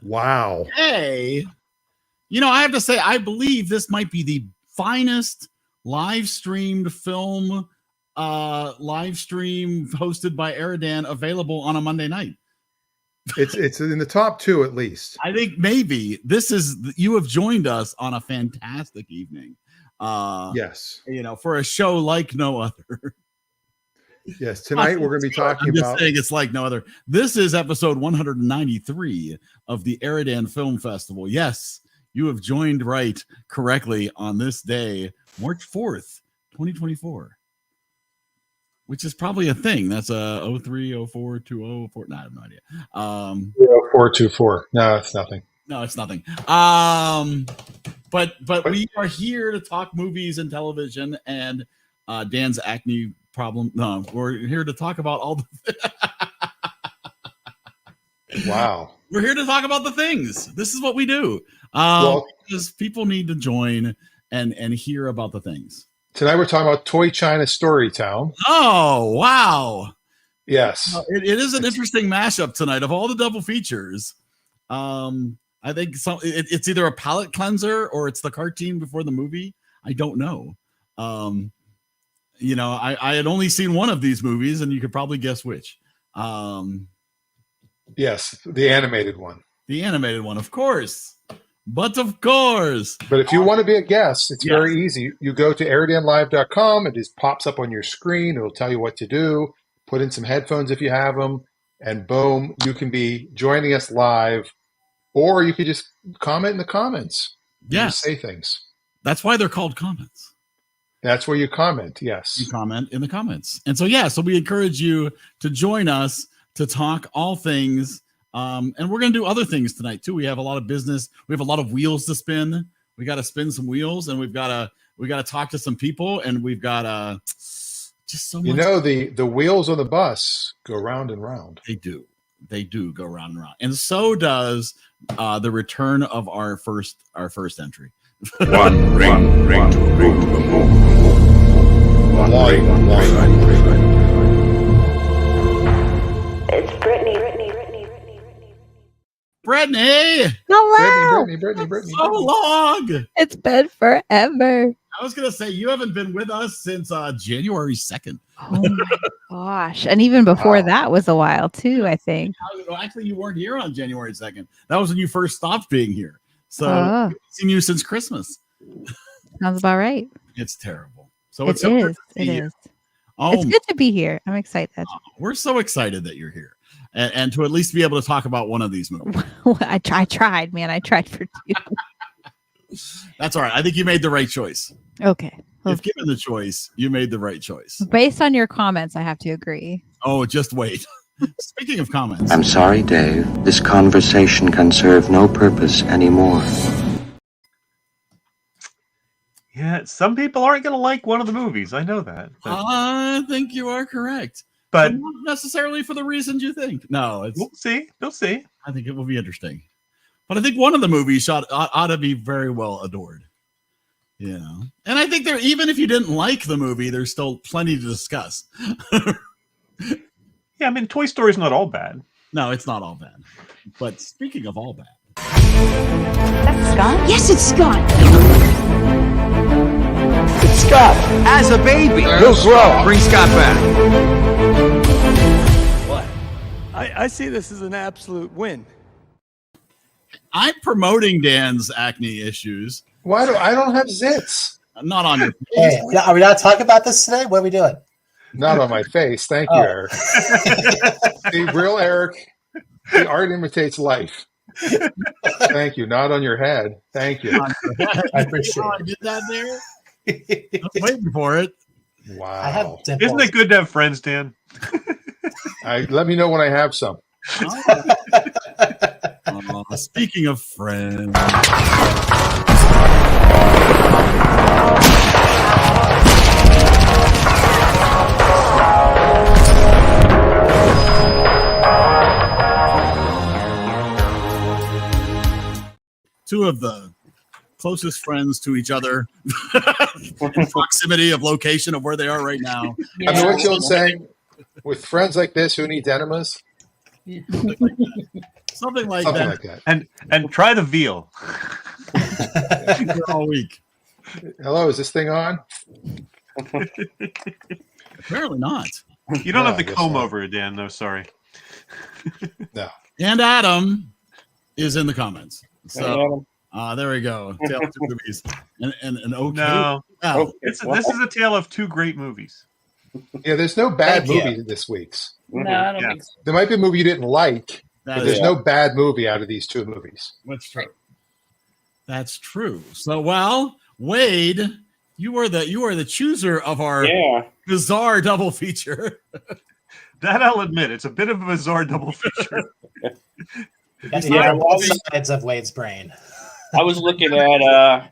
Wow. Hey, I have to say, I believe this might be the finest live streamed film, live stream hosted by EriDan available on a Monday night. It's in the top 2 at least. I think maybe you have joined us on a fantastic evening. Yes. For a show like no other. Yes. Tonight we're going to be talking about. Saying it's like no other. This is episode 193 of the EriDan Film Festival. Yes, you have joined correctly on this day, March 4th, 2024. Which is probably a thing. That's a 03042004. No, I have no idea. 0424. No, it's nothing. No, it's nothing. But we are here to talk movies and television and Dan's acne problem. No, we're here to talk about all the. Wow. We're here to talk about the things. This is what we do. Because people need to join and hear about the things. Tonight we're talking about Toy China Storytown. Oh, wow. Yes. It is an interesting mashup tonight of all the double features. I think it's either a palate cleanser or it's the cartoon before the movie. I don't know. I had only seen one of these movies, and you could probably guess which. Yes, the animated one. The animated one, of course. But of course. But if you want to be a guest, it's very easy. You go to eridanlive.com. It just pops up on your screen. It'll tell you what to do. Put in some headphones if you have them. And boom, you can be joining us live. Or you could just comment in the comments. Yeah. Say things. That's why they're called comments. That's where you comment, yes. You comment in the comments. And so we encourage you to join us to talk all things. And we're going to do other things tonight too. We have a lot of business. We have a lot of wheels to spin. We got to spin some wheels, and we've got to talk to some people, and we've got just so much. The wheels on the bus go round and round. They do go round and round, and so does the return of our first entry. One ring to rule the moon. One ring. It's Brittany. Brittany! Hello! Brittany. So long! It's been forever. I was going to say, you haven't been with us since January 2nd. Oh my gosh. And even before that was a while too, I think. Actually, you weren't here on January 2nd. That was when you first stopped being here. So I've seen you since Christmas. Sounds about right. It's terrible. So it is. Oh, it's good to be here. I'm excited. We're so excited that you're here. And to at least be able to talk about one of these movies. I tried, man. I tried for 2. That's all right. I think you made the right choice. Okay. If given the choice, you made the right choice. Based on your comments, I have to agree. Oh, just wait. Speaking of comments. I'm sorry, Dave. This conversation can serve no purpose anymore. Yeah, some people aren't going to like one of the movies. I know that. I think you are correct. But not necessarily for the reasons you think. No, we'll see. We'll see. I think it will be interesting. But I think one of the movies ought to be very well adored. And I think even if you didn't like the movie, there's still plenty to discuss. Yeah, I mean, Toy Story's not all bad. No, it's not all bad. But speaking of all bad. That's Scott? Yes, it's Scott. It's Scott. As a baby. He'll grow. Bring Scott back. What? I see this as an absolute win. I'm promoting Dan's acne issues. Why do I don't have zits? Not on your face. Hey, are we not talking about this today? What are we doing? Not on my face. Thank you, Eric. The real Eric, the art imitates life. Thank you. Not on your head. Thank you. I appreciate it. I did that there. I was waiting for it. Wow. I have Isn't it good to have friends, Dan? Let me know when I have some. Speaking of friends. Two of the closest friends to each other in proximity of location of where they are right now. I mean, what's the old saying? With friends like this, who needs enemas? Something like Something that. like that. And try the veal. All week. Hello, is this thing on? Apparently not. You don't No, have the I guess comb not. over it, Dan. No, sorry. No. And Adam is in the comments. So there we go. Tale of two movies. And okay. No. Wow. This is a tale of two great movies. Yeah, there's no bad Thank you. movie this week's. No, I don't Yeah. think so. There might be a movie you didn't like, That but is there's no bad movie out of these two movies. That's true. That's true. So, well, Wade, you are the chooser of our bizarre double feature. That I'll admit, it's a bit of a bizarre double feature. Both sides of Wade's brain. I was looking at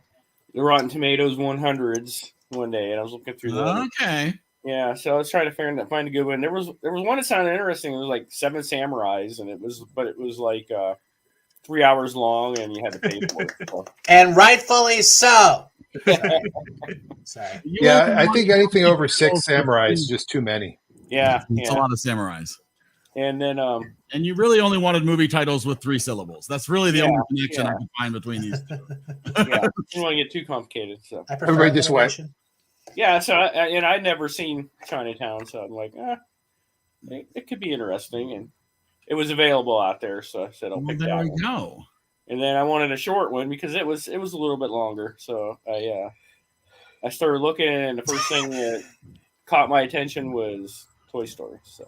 the Rotten Tomatoes 100s one day, and I was looking through them. Okay. Yeah, so I was trying to find a good one. There was one that sounded interesting. It was like Seven Samurais, and it was like 3 hours long, and you had to pay for it. So. And rightfully so. Sorry. Yeah, I think anything over 6 samurais is just too many. Yeah, It's a lot of samurais. And then and you really only wanted movie titles with 3 syllables. That's really the only connection I can find between these two. Yeah, I didn't want to get too complicated. So I prefer Everybody this way. alliteration. yeah, so I'd never seen Chinatown, so I'm like, it could be interesting, and it was available out there, so I said I'll pick that There we one. go. And then I wanted a short one because it was a little bit longer. So I started looking, and the first thing that caught my attention was Toy Story. So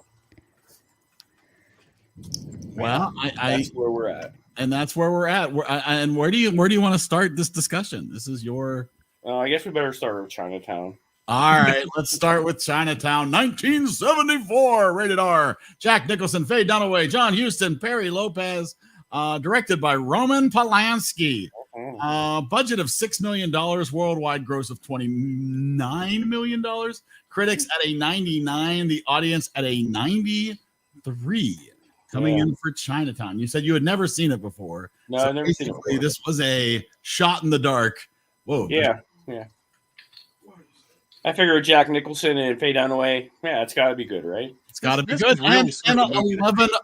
Well, that's where we're at. And that's where we're at. And where do you want to start this discussion? This is your. I guess we better start with Chinatown. All right, let's start with Chinatown, 1974, rated R. Jack Nicholson, Faye Dunaway, John Huston, Perry Lopez, directed by Roman Polanski. Budget of $6 million, worldwide gross of $29 million. Critics at a 99, the audience at a 93. Coming in for Chinatown. You said you had never seen it before. No, I've never seen it before. This was a shot in the dark. Whoa. Yeah. I figured Jack Nicholson and Faye Dunaway. Yeah, it's got to be good, right? It's got to be good. And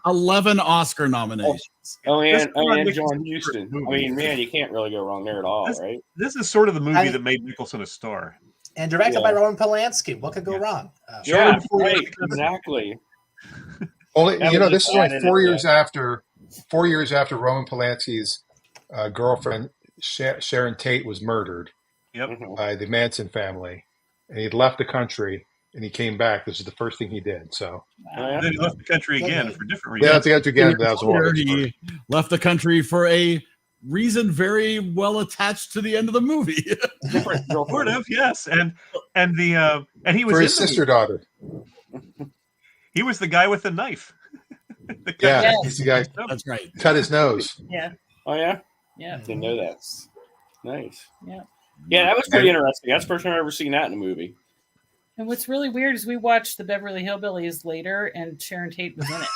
11 Oscar nominations. And John Huston. I mean, man, you can't really go wrong there at all, right? This is sort of the movie that made Nicholson a star. And directed by Roman Polanski. What could go wrong? Right, exactly. Only this is only 4 years after Roman Polanski's girlfriend Sharon Tate was murdered by the Manson family, and he'd left the country and he came back. This is the first thing he did. So then he left the country again for different reasons. Yeah, left the country again. That was he left the country for a reason very well attached to the end of the movie. Sort of, yes, and he was for his sister daughter. He was the guy with the knife. He's the guy. That's right. Cut his nose. Yeah. Oh yeah. Yeah. Didn't know that. Nice. Yeah. Yeah, that was pretty interesting. That's the first time I've ever seen that in a movie. And what's really weird is we watched the Beverly Hillbillies later, and Sharon Tate was in it.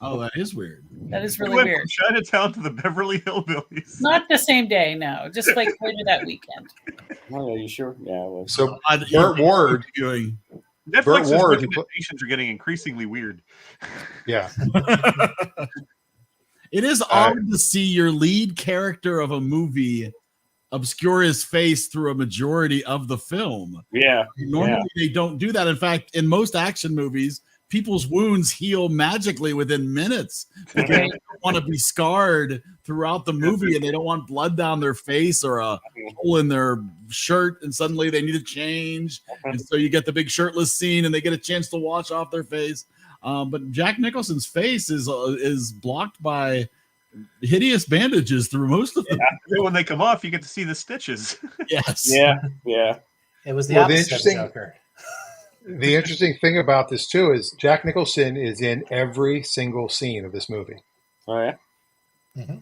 Oh, that is weird. That is really We went weird. from Chinatown to the Beverly Hillbillies. Not the same day, no. Just like later that weekend. Oh, are you sure? Yeah. Well. So Burt Ward. Netflix's Ward, recommendations are getting increasingly weird. Yeah. It is odd to see your lead character of a movie obscure his face through a majority of the film. Yeah. Normally they don't do that. In fact, in most action movies, people's wounds heal magically within minutes because they don't want to be scarred throughout the movie, and they don't want blood down their face or a hole in their shirt, and suddenly they need to change. And so you get the big shirtless scene, and they get a chance to wash off their face. But Jack Nicholson's face is blocked by hideous bandages through most of them. Yeah. When they come off, you get to see the stitches. Yes. Yeah. It was the opposite of Joker. The interesting thing about this too is Jack Nicholson is in every single scene of this movie. Oh yeah. Mm-hmm.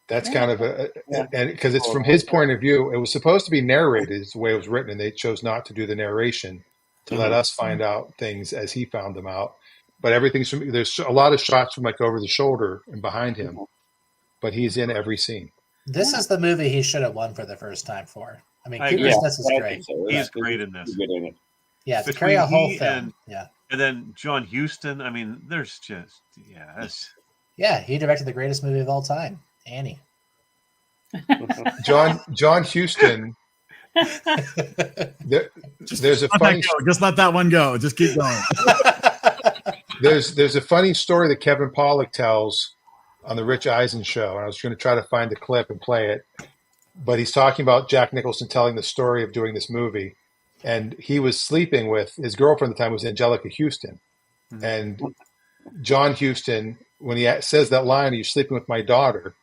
That's kind of and because it's from his point of view. It was supposed to be narrated is the way it was written, and they chose not to do the narration to let us find out things as he found them out. But everything's from, there's a lot of shots from like over the shoulder and behind him, but he's in every scene. This is the movie he should have won for the first time for. I mean, Cooper's Smith is great. So. He's great in this. Yeah, to carry a whole film. And then John Huston. I mean, there's just Yeah, he directed the greatest movie of all time, Annie. John Huston. There's a funny. Just let that one go. Just keep going. There's a funny story that Kevin Pollak tells on the Rich Eisen show, and I was going to try to find the clip and play it. But he's talking about Jack Nicholson telling the story of doing this movie, and he was sleeping with his girlfriend at the time was Angelica Houston, and John Huston, when he says that line, "You're sleeping with my daughter,"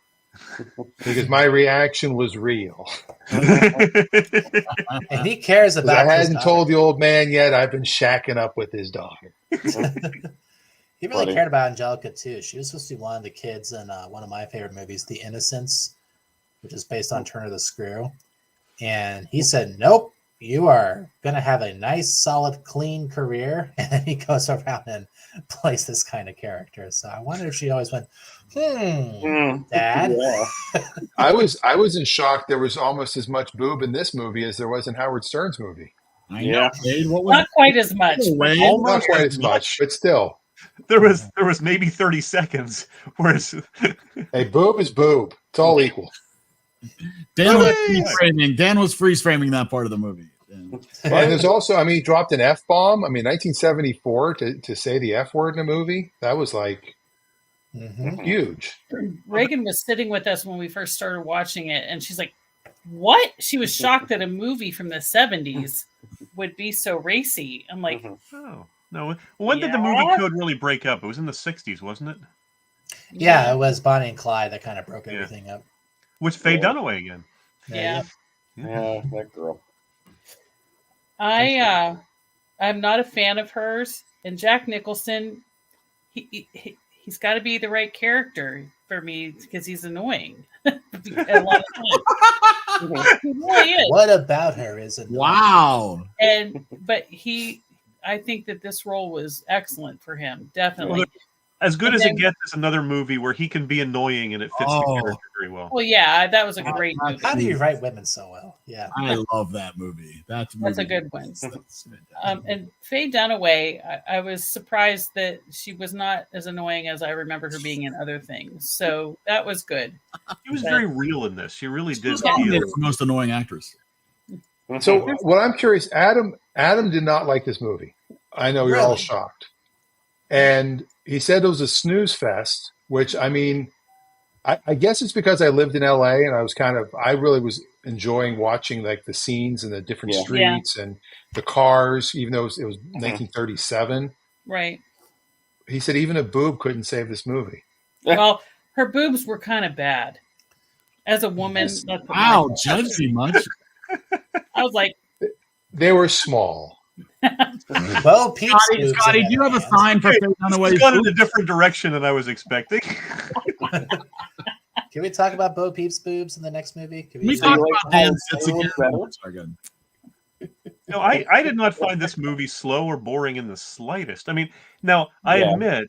because my reaction was real. And he cares about. I hadn't told the old man yet. I've been shacking up with his daughter. He really cared about Angelica too. She was supposed to be one of the kids in one of my favorite movies, The Innocents, which is based on Turner the Screw. And he said, "Nope, you are going to have a nice, solid, clean career." And then he goes around and plays this kind of character. So I wonder if she always went, Dad. Yeah. I was in shock. There was almost as much boob in this movie as there was in Howard Stern's movie. Not quite as much. Not quite as much, but still. There was maybe 30 seconds. Whereas, hey, boob is boob. It's all equal. Dan was freeze framing that part of the movie. And there's also, he dropped an F-bomb. 1974 to say the F word in a movie, that was like huge. Reagan was sitting with us when we first started watching it, and she's like, "What?" She was shocked that a movie from the 70s would be so racy. I'm like, oh. No, when did the movie code really break up? It was in the 60s, wasn't it? Yeah, it was Bonnie and Clyde that kind of broke everything up. With Faye Dunaway again. Yeah, that girl. I'm not a fan of hers, and Jack Nicholson, he's got to be the right character for me because he's annoying. A lot of times. He really is. What about her is annoying? Wow. But I think that this role was excellent for him. Definitely. Well, as good as it gets is another movie where he can be annoying and it fits the character very well. Well, yeah, that was a great movie. How do you write women so well? Yeah, I love that movie. That's a good one. And Faye Dunaway, I was surprised that she was not as annoying as I remember her being in other things. So that was good. She was very real in this. She really did. She was the most annoying actress. So what I'm curious, Adam did not like this movie. I know you're all shocked. And he said it was a snooze fest, which I guess it's because I lived in LA and I really was enjoying watching like the scenes and the different streets and the cars, even though it was 1937. Right. He said even a boob couldn't save this movie. Well, her boobs were kind of bad. As a woman, wow, judge me much. I was like, they were small. Well, Scotty, do you have a sign for Faye Dunaway? It's gone in a different direction than I was expecting. Can we talk about Bo Peep's boobs in the next movie? Can we talk about Dan's again? No, I did not find this movie slow or boring in the slightest. Now I admit,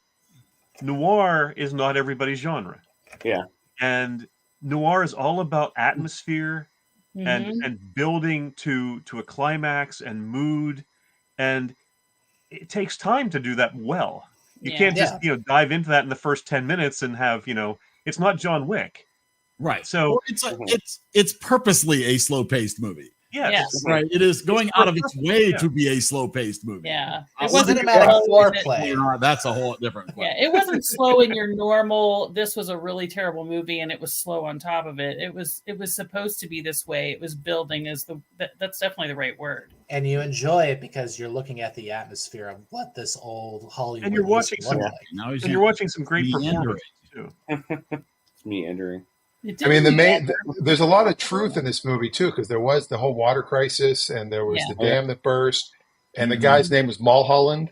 noir is not everybody's genre. Yeah, and noir is all about atmosphere and building to a climax and mood, and it takes time to do that well. You can't just dive into that in the first 10 minutes and have it's not John Wick, right? So it's purposely a slow paced movie. Yes. Right. It is going out of its way to be a slow paced movie. Yeah, it wasn't about foreplay. That's a whole different question. Yeah, it wasn't slow in your normal. This was a really terrible movie, and it was slow on top of it. It was supposed to be this way. It was building that's definitely the right word. And you enjoy it because you're looking at the atmosphere of what this old Hollywood. And you're watching you're watching some great performances too. It's meandering. There's a lot of truth in this movie too, because there was the whole water crisis, and there was the dam that burst, and the guy's name was Mulholland,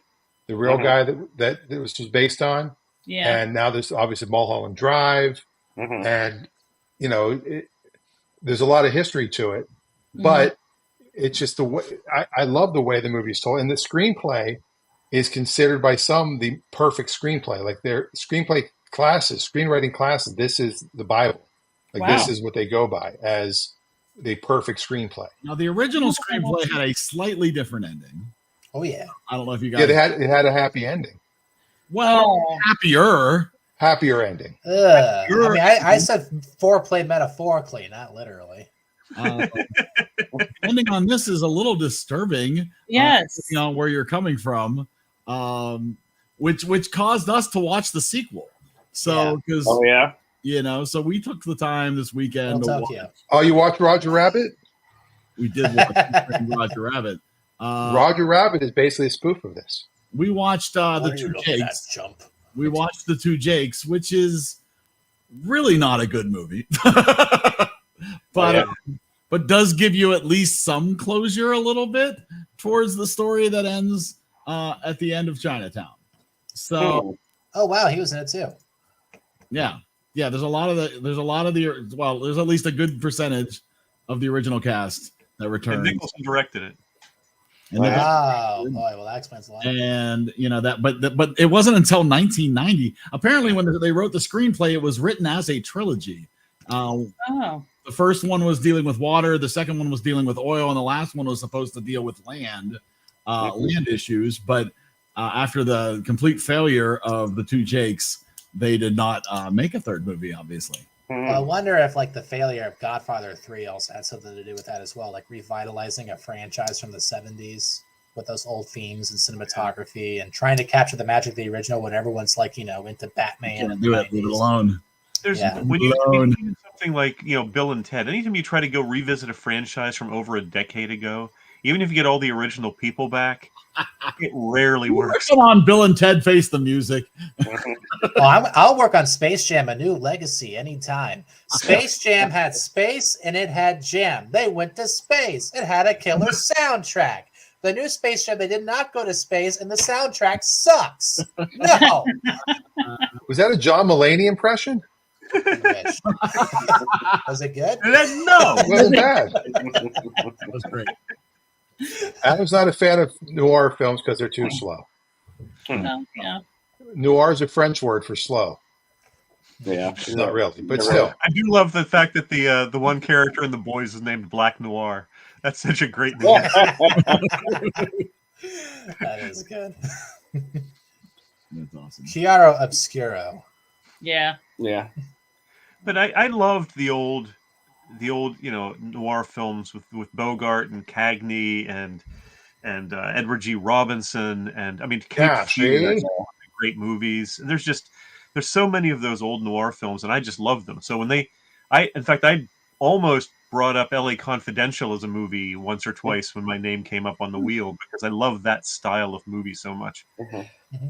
the real guy that it was just based on. Yeah. And now there's obviously Mulholland Drive, and there's a lot of history to it, but it's just the way I love the way the movie is told, and the screenplay is considered by some the perfect screenplay. Like their screenwriting classes, this is the Bible. This is what they go by as the perfect screenplay. Now, the original screenplay had a slightly different ending. Oh yeah, I don't know if you guys. Yeah, it had a happy ending. Well, happier. Happier ending. I mean, I said foreplay metaphorically, not literally. Ending on this is a little disturbing. Yes. Where you're coming from, which caused us to watch the sequel. So, because so we took the time this weekend to watch. Oh, you watched Roger Rabbit? We did watch Roger Rabbit. Roger Rabbit is basically a spoof of this. We watched the Two Jakes. We watched the Two Jakes, which is really not a good movie, but does give you at least some closure a little bit towards the story that ends at the end of Chinatown. So, oh wow, he was in it too. Yeah. There's a lot of there's at least a good percentage of the original cast that returns. And Nicholson directed it. Wow, boy, well that explains a lot. And but it wasn't until 1990. Apparently, when they wrote the screenplay, it was written as a trilogy. The first one was dealing with water, the second one was dealing with oil, and the last one was supposed to deal with land issues. But after the complete failure of the Two Jakes, they did not make a third movie, obviously. Well, I wonder if the failure of Godfather 3 also had something to do with that as well, like revitalizing a franchise from the 70s with those old themes and cinematography and trying to capture the magic of the original when everyone's into Batman. Can't do it alone. There's when you do something like Bill and Ted. Anytime you try to go revisit a franchise from over a decade ago, even if you get all the original people back, it rarely works. Come on, Bill and Ted Face the Music. I'll work on Space Jam: A New Legacy anytime. Space Jam had space and it had jam. They went to space. It had a killer soundtrack. The new Space Jam, they did not go to space, and the soundtrack sucks. No. Was that a John Mulaney impression? Was it good? No. It wasn't bad. That was great. Adam's not a fan of noir films because they're too slow. Yeah. Noir is a French word for slow. Yeah, not really, but still. I do love the fact that the one character in The Boys is named Black Noir. That's such a great name. That is good. That's awesome. Chiaro Obscuro. Yeah. Yeah. But I loved the old noir films with Bogart and Cagney and Edward G. Robinson and Cape Fear, great movies. And there's so many of those old noir films, and I just love them. So when I almost brought up LA Confidential as a movie once or twice when my name came up on the wheel because I love that style of movie so much. Mm-hmm.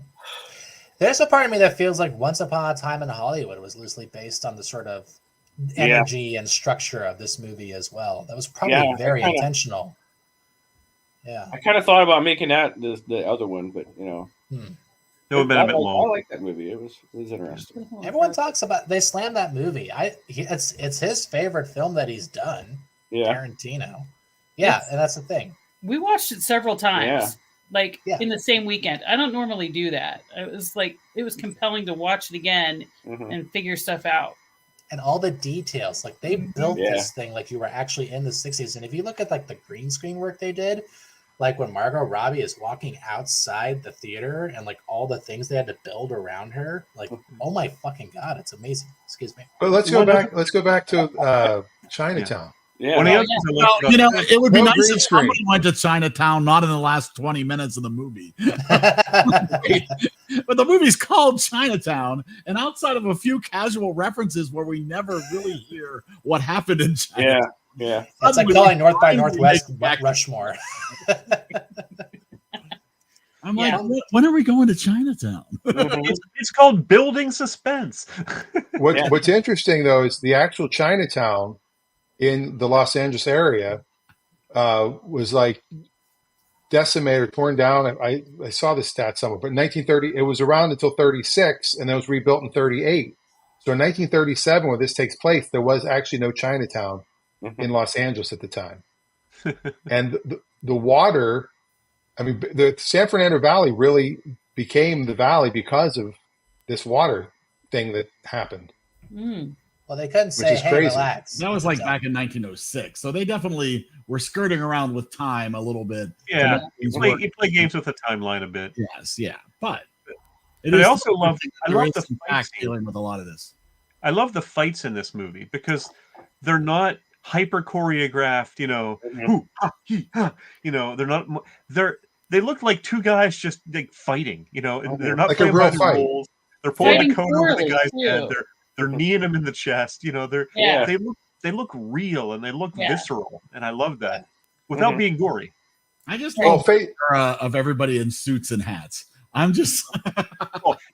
There's a part of me that feels like Once Upon a Time in Hollywood was loosely based on the sort of energy and structure of this movie as well. That was probably very intentional. Yeah, I kind of thought about making that the other one, but It would have been a bit long. I like that movie. It was interesting. Everyone talks about they slammed that movie. It's his favorite film that he's done. Yeah, Tarantino. Yeah, and that's the thing. We watched it several times. In the same weekend. I don't normally do that. It was compelling to watch it again and figure stuff out. And all the details, they built this thing like you were actually in the 60s. And if you look at the green screen work they did, when Margot Robbie is walking outside the theater and all the things they had to build around her, oh my fucking God, it's amazing. Excuse me. But let's go back to Chinatown. Yeah. It would be nice if somebody went to Chinatown, not in the last 20 minutes of the movie. But the movie's called Chinatown, and outside of a few casual references where we never really hear what happened in Chinatown. Yeah. It's like calling North by Northwest Rushmore. I'm like, when are we going to Chinatown? It's called building suspense. What's interesting, though, is the actual Chinatown in the Los Angeles area was decimated, torn down. I saw the stat somewhere, but in 1930, it was around until 36, and then it was rebuilt in 38. So in 1937, when this takes place, there was actually no Chinatown in Los Angeles at the time. And the water, the San Fernando Valley really became the valley because of this water thing that happened. Well, they couldn't say, hey, relax. That was back in 1906. So they definitely were skirting around with time a little bit. Yeah, you play games with the timeline a bit. Yes, yeah. But I also love the fight scene. Dealing with a lot of this. I love the fights in this movie because they're not hyper choreographed, they're not, they look like two guys just like fighting, they're not like playing a real by the fight. rules. They're pulling Fighting the cone over the poorly, guy's too. head. They're kneeing him in the chest. They look real and they look visceral, and I love that without being gory. I just love the era of everybody in suits and hats. I'm just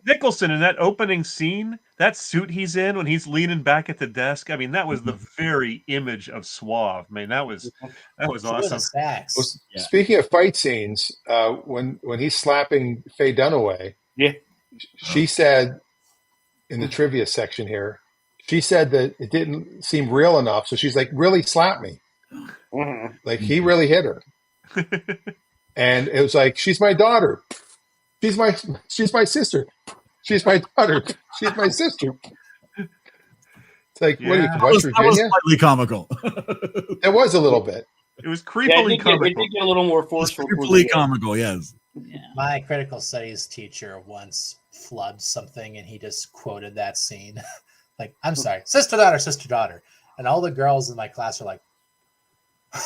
Nicholson in that opening scene, that suit he's in when he's leaning back at the desk. I mean, that was the very image of suave. Man, that was awesome. Well, speaking of fight scenes, when he's slapping Faye Dunaway, she said in the trivia section here, she said that it didn't seem real enough. So she's like, really slap me. Like he really hit her. And it was like, she's my daughter. She's my sister. She's my daughter. She's my sister. It's like, what are you, West Virginia? That was slightly comical. It was a little bit. It was creepily comical. It did get a little more forceful. Creepily comical, yes. My critical studies teacher once flubbed something, and he just quoted that scene. Like, I'm sorry, sister, daughter. And all the girls in my class are like, you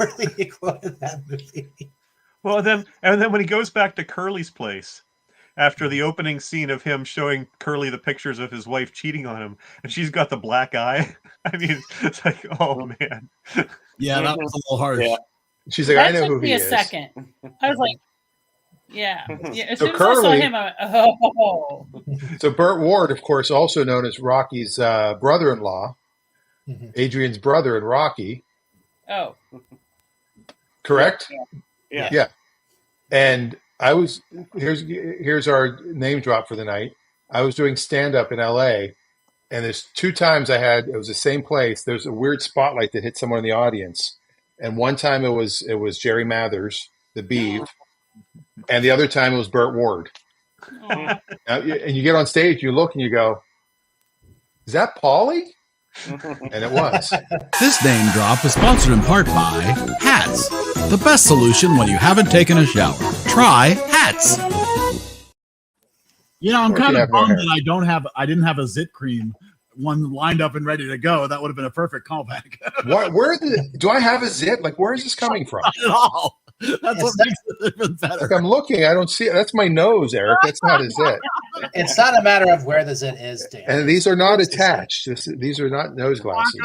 really quoted that movie. Well, then when he goes back to Curly's place after the opening scene of him showing Curly the pictures of his wife cheating on him, and she's got the black eye. I mean, it's like, oh man. Yeah, that was a little harsh. Yeah. She's like, I know who he is. That took me a second. I was like, yeah. As So soon as I saw Curly- him, I went, oh. So Burt Ward, of course, also known as Rocky's brother-in-law, Adrian's brother in Rocky, Oh. correct? Yeah. And I was here's our name drop for the night. I was doing stand-up in LA, and there's two times it was the same place. There's a weird spotlight that hit someone in the audience. And one time it was Jerry Mathers, the Beeve, and the other time it was Burt Ward. Aw. And you get on stage, you look and you go, is that Paulie? And it was. This name drop is sponsored in part by Hats, the best solution when you haven't taken a shower. Try Hats. I'm Or if kind you of have no bummed hair. that I didn't have a Zit Cream one lined up and ready to go. That would have been a perfect callback. Do I have a zit? Like, where is this coming from? Not at all. That's what makes it even better. Like, I'm looking, I don't see it. That's my nose, Eric. That's not a zit. It's not a matter of where the zit is, Dan. And these are not attached. These are not nose glasses. You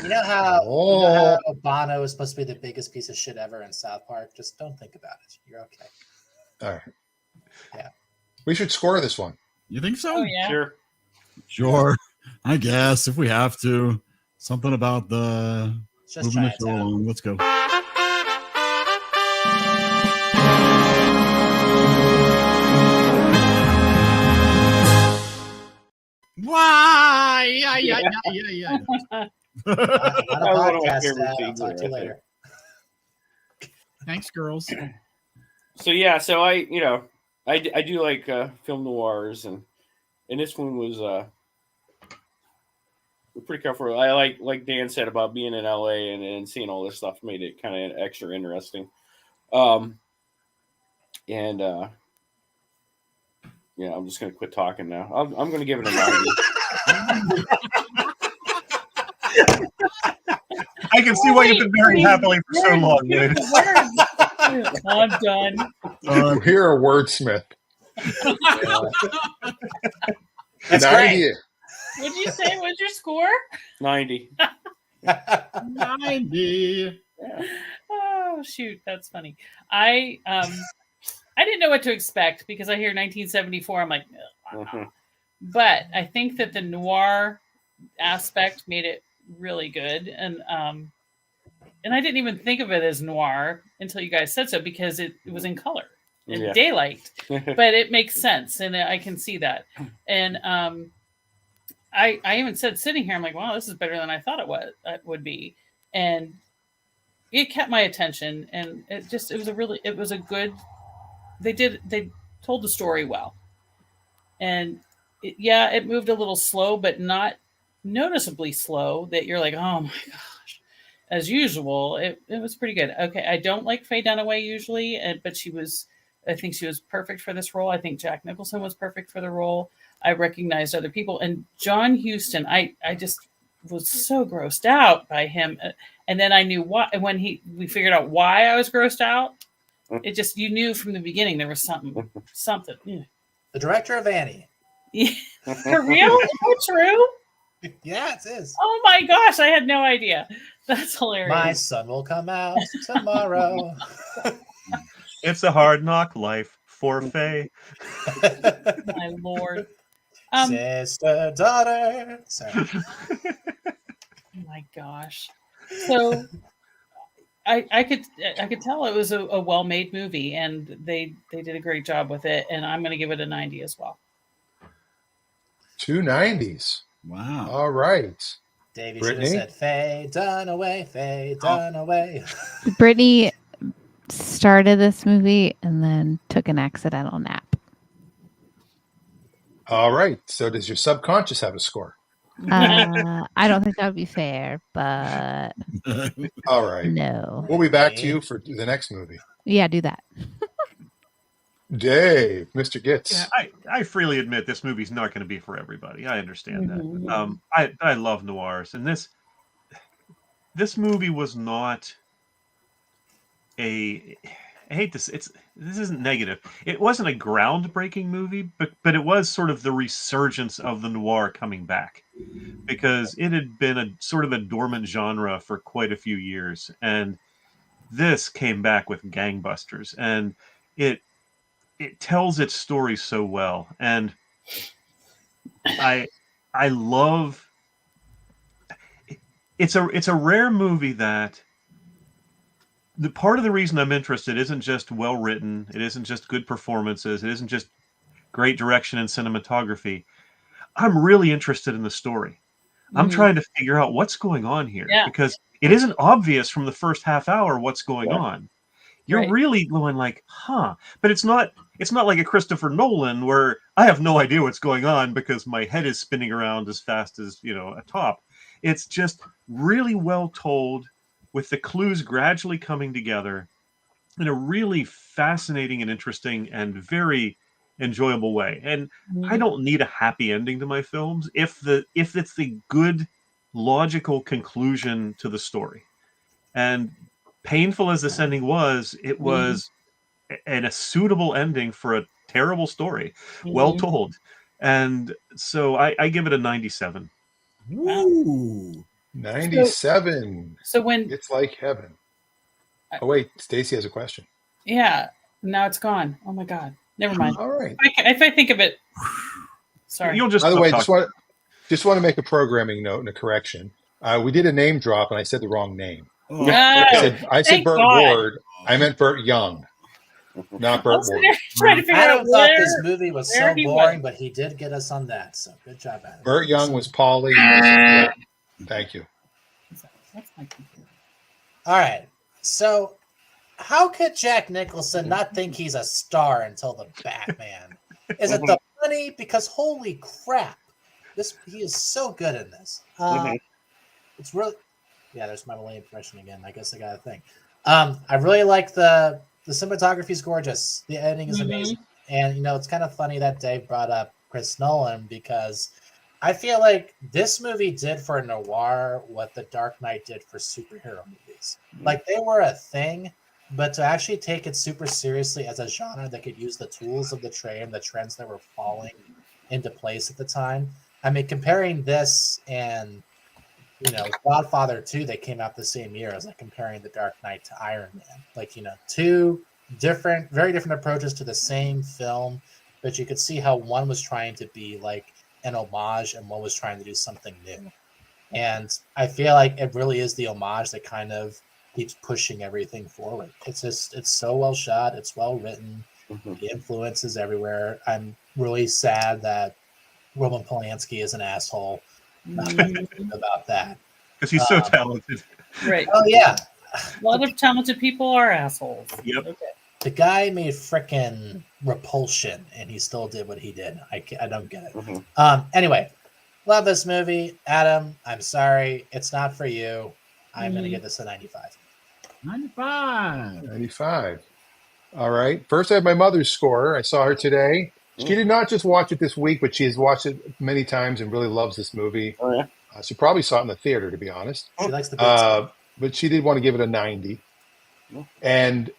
know how Bono is supposed to be the biggest piece of shit ever in South Park? Just don't think about it. You're okay. All right. Yeah. We should score this one. You think so? Oh, yeah. Sure. I guess if we have to. Something about the It's just moving the show Chinatown. along. Let's go. Why? Yeah. Not a podcast, I'll talk to you later. Thanks, girls. So yeah, so I do like film noirs, and this one was pretty comfortable. I like Dan said about being in LA and seeing all this stuff made it kind of extra interesting. Yeah, I'm just gonna quit talking now. I'm gonna give it a 90. I can see why you've been married happily for so long, dude. I'm done. You're a wordsmith. That's 90. great. What'd you say was your score? 90. 90. Oh shoot, that's funny. I didn't know what to expect because I hear 1974. I'm like, but I think that the noir aspect made it really good, and I didn't even think of it as noir until you guys said so because it was in color and daylight, but it makes sense and I can see that. And I even said sitting here, I'm like, wow, this is better than I thought it would be, and it kept my attention, and it was a good. They told the story well, and it moved a little slow, but not noticeably slow that you're like, oh my gosh. As usual, it was pretty good. Okay, I don't like Faye Dunaway usually, but she was I think she was perfect for this role. I think Jack Nicholson was perfect for the role. I recognized other people. And John Huston, I just was so grossed out by him. And then I knew why. And when we figured out why I was grossed out, it just, you knew from the beginning there was something. Yeah. The director of Annie. Yeah. For real? Is that true? Yeah, it is. Oh my gosh, I had no idea. That's hilarious. My son will come out tomorrow. It's a hard knock life for Faye. My lord. Sister, daughter. Sorry. Oh my gosh. So I could tell it was a well-made movie, and they did a great job with it, and I'm going to give it a 90 as well. 2 90s. Wow. All right. Davey should have said, Faye Dunaway, Faye Dunaway. Brittany started this movie and then took an accidental nap. All right. So does your subconscious have a score? I don't think that would be fair, but all right. No. We'll be back to you for the next movie. Yeah, do that. Dave, Mr. Gitz. Yeah, I freely admit this movie's not going to be for everybody. I understand that. I love noirs, and this movie was not I hate this. This isn't negative. It wasn't a groundbreaking movie, but it was sort of the resurgence of the noir coming back, because it had been a sort of a dormant genre for quite a few years, and this came back with gangbusters, and it tells its story so well, and I love. It's a rare movie that. The part of the reason I'm interested isn't just well written, it isn't just good performances, it isn't just great direction and cinematography. I'm really interested in the story. I'm trying to figure out what's going on here, because it isn't obvious from the first half hour what's going on. You're really going like, huh? But it's not like a Christopher Nolan where I have no idea what's going on because my head is spinning around as fast as, a top. It's just really well told, with the clues gradually coming together in a really fascinating and interesting and very enjoyable way. And I don't need a happy ending to my films if it's the good, logical conclusion to the story. And painful as this ending was, it was a suitable ending for a terrible story, well told. And so I give it a 97. Ooh. 97. So when it's like heaven. Oh wait, Stacy has a question. Yeah, now it's gone. Oh my god, never mind. All right. If I think of it, sorry. You'll just. By the way, just want to make a programming note and a correction. We did a name drop, and I said the wrong name. Oh. I said Burt Ward. I meant Burt Young, not Burt Ward. Trying to figure Adam out thought where this movie was so boring, but he did get us on that. So good job, Adam. Burt Young was Paulie. Yeah. Thank you. All right. So, how could Jack Nicholson not think he's a star until the Batman? Is it the money? Because holy crap, he is so good in this. It's really, there's my Malay impression again. I guess I got a thing. I really like the cinematography is gorgeous. The editing is amazing, and it's kind of funny that Dave brought up Chris Nolan, because I feel like this movie did for noir what The Dark Knight did for superhero movies. Like, they were a thing, but to actually take it super seriously as a genre that could use the tools of the trade and the trends that were falling into place at the time. I mean, comparing this and, Godfather 2 that came out the same year, as like comparing The Dark Knight to Iron Man. Like, two very different approaches to the same film, but you could see how one was trying to be like an homage and one was trying to do something new. And I feel like it really is the homage that kind of keeps pushing everything forward. It's so well shot, it's well written, the influence is everywhere. I'm really sad that Roman Polanski is an asshole. About that. Because he's so talented. Right. Oh yeah. A lot of talented people are assholes. Yep. Okay. The guy made frickin' Repulsion, and he still did what he did. I don't get it. Anyway, love this movie. Adam, I'm sorry. It's not for you. I'm going to give this a 95. 95. 95. All right. First, I have my mother's score. I saw her today. She did not just watch it this week, but she has watched it many times and really loves this movie. Oh yeah. She probably saw it in the theater, to be honest. She likes the big stuff. But she did want to give it a 90. And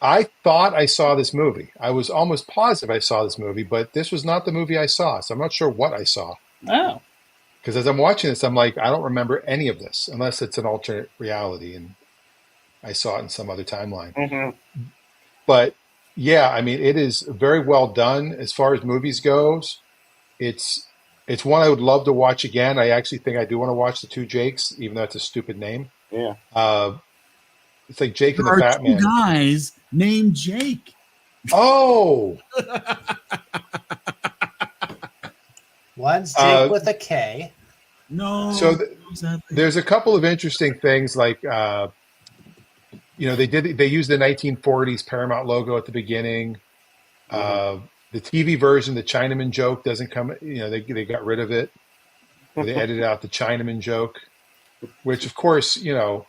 I thought I saw this movie. I was almost positive I saw this movie, but this was not the movie I saw. So I'm not sure what I saw. Oh. Because as I'm watching this, I'm like, I don't remember any of this unless it's an alternate reality and I saw it in some other timeline. Mm-hmm. But yeah, I mean, it is very well done as far as movies goes. It's one I would love to watch again. I actually think I do want to watch The Two Jakes, even though it's a stupid name. Yeah. It's like Jake and the There are Fat two Man. guys named Jake. Oh, One's Jake with a K. No. so there's a couple of interesting things like, they used the 1940s Paramount logo at the beginning. The TV version, the Chinaman joke doesn't come, they got rid of it. They edited out the Chinaman joke, which of course, did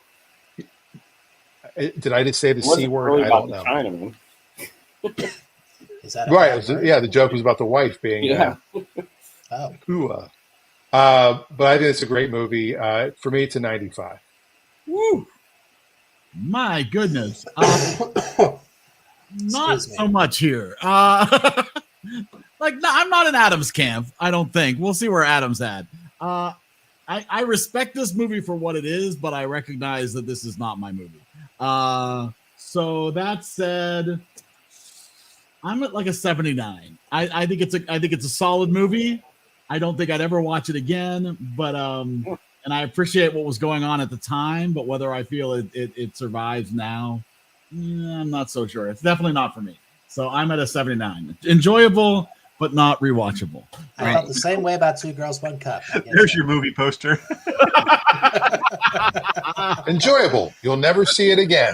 I just say the C word? Really I don't know. Chinaman. Is that Right. The joke was about the wife being, Yeah. but I think it's a great movie. For me, it's a 95. Woo! My goodness. Not so much here. I'm not in Adam's camp, I don't think. We'll see where Adam's at. I respect this movie for what it is, but I recognize that this is not my movie. So that said, I'm at like a 79. I think it's a solid movie. I don't think I'd ever watch it again, but and I appreciate what was going on at the time, but whether I feel it survives now, I'm not so sure. It's definitely not for me. So I'm at a 79. Enjoyable, but not rewatchable. I felt the same way about Two Girls, One Cup. There's your movie poster. Enjoyable. You'll never see it again.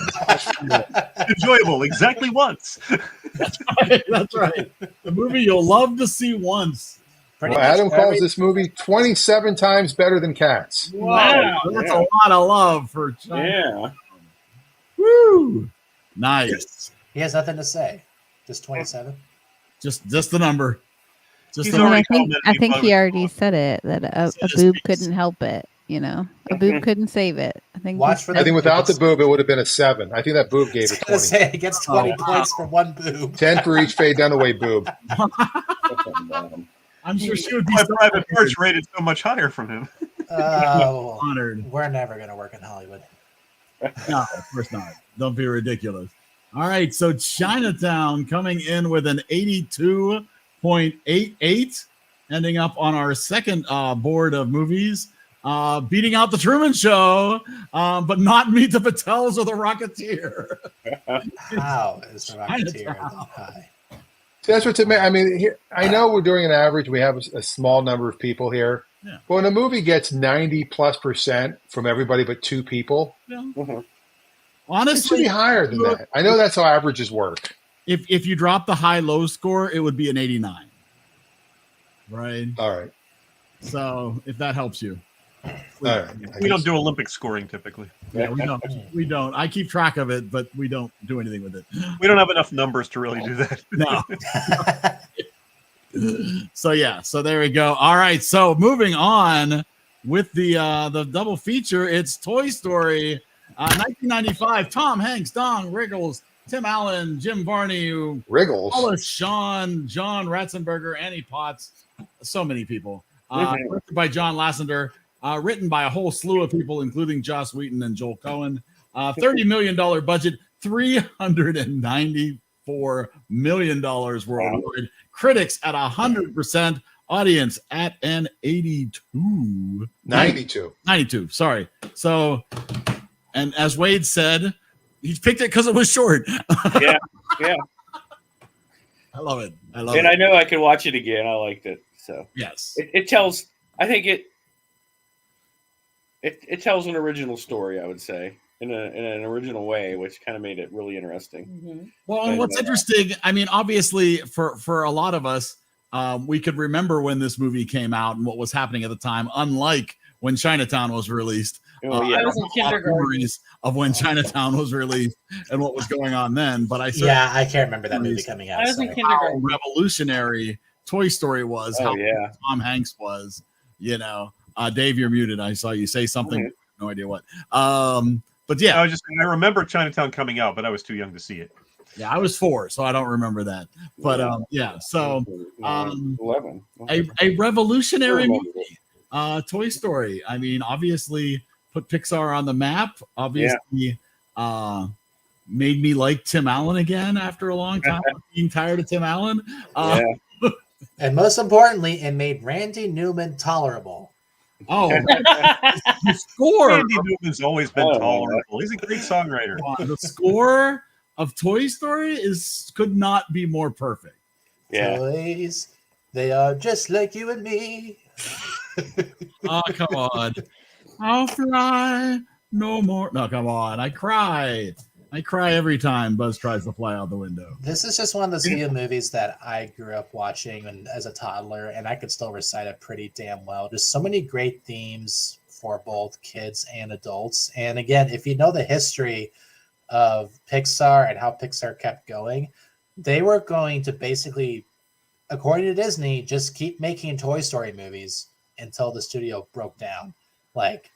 Enjoyable exactly once. That's right. The movie you'll love to see once. Well, Adam calls this movie 27 times better than Cats. Wow, that's a lot of love for China. Yeah. Woo! Nice. He has nothing to say. Just 27. Just the number. I think he already said it that a boob couldn't help it. A boob couldn't save it. I think without the boob, it would have been a 7. I think that boob gave it 20. Say it gets 20 points for one boob. 10 for each Faye Dunaway boob. I'm sure she would be My private parts rated so much higher from him. Oh, honored. We're never going to work in Hollywood. No, of course not. Don't be ridiculous. All right, so Chinatown coming in with an 82.88, ending up on our second board of movies, beating out The Truman Show, but not Meet the Patels or The Rocketeer. How is The Rocketeer that high? See, that's what's amazing. I mean, here, I know we're doing an average. We have a small number of people here. Yeah. But when a movie gets 90+% from everybody but 2 people, Honestly, it should be higher than that. I know that's how averages work. If you drop the high-low score, it would be an 89. Right? All right. So if that helps you. All right. We don't do Olympic scoring typically. Yeah, we don't. I keep track of it, but we don't do anything with it. We don't have enough numbers to really do that. No. So there we go. All right. So moving on with the double feature, it's Toy Story 1995. Tom Hanks, Don Rickles, Tim Allen, Jim Varney, Riggles, Wallace Shawn, John Ratzenberger, Annie Potts, so many people. Directed by John Lasseter. Written by a whole slew of people, including Joss Whedon and Joel Cohen. $30 million budget, $394 million were awarded. Critics at 100%, audience at an 82. 92. 92, sorry. So, and as Wade said, he picked it because it was short. Yeah. I love it. I know I could watch it again. I liked it. So yes, it tells. I think it tells an original story. I would say in an original way, which kind of made it really interesting. Mm-hmm. Well, and what's interesting, I mean, obviously for a lot of us, we could remember when this movie came out and what was happening at the time, unlike when Chinatown was released. Oh, yeah. I was in kindergarten. Memories of when Chinatown was released and what was going on then, but I can't remember that movie coming out. I was in sorry. kindergarten. How revolutionary Toy Story was, Oh, how yeah. Tom Hanks was, you know. Dave, you're muted. I saw you say something. No idea what. But yeah, I remember Chinatown coming out, but I was too young to see it. Yeah, I was 4, so I don't remember that. But yeah, so 11. A revolutionary movie, Toy Story. I mean, obviously put Pixar on the map. Obviously, made me like Tim Allen again after a long time of being tired of Tim Allen. And most importantly, it made Randy Newman tolerable. Oh, the score. Randy Newman's always been tolerable. He's a great songwriter. The score of Toy Story could not be more perfect. Yeah. Toys, they are just like you and me. Oh, come on. I'll fly no more. No, come on. I cry every time Buzz tries to fly out the window. This is just one of those few movies that I grew up watching and as a toddler, and I could still recite it pretty damn well. Just so many great themes for both kids and adults. And again, if you know the history of Pixar and how Pixar kept going, they were going to basically, according to Disney, just keep making Toy Story movies until the studio broke down. Like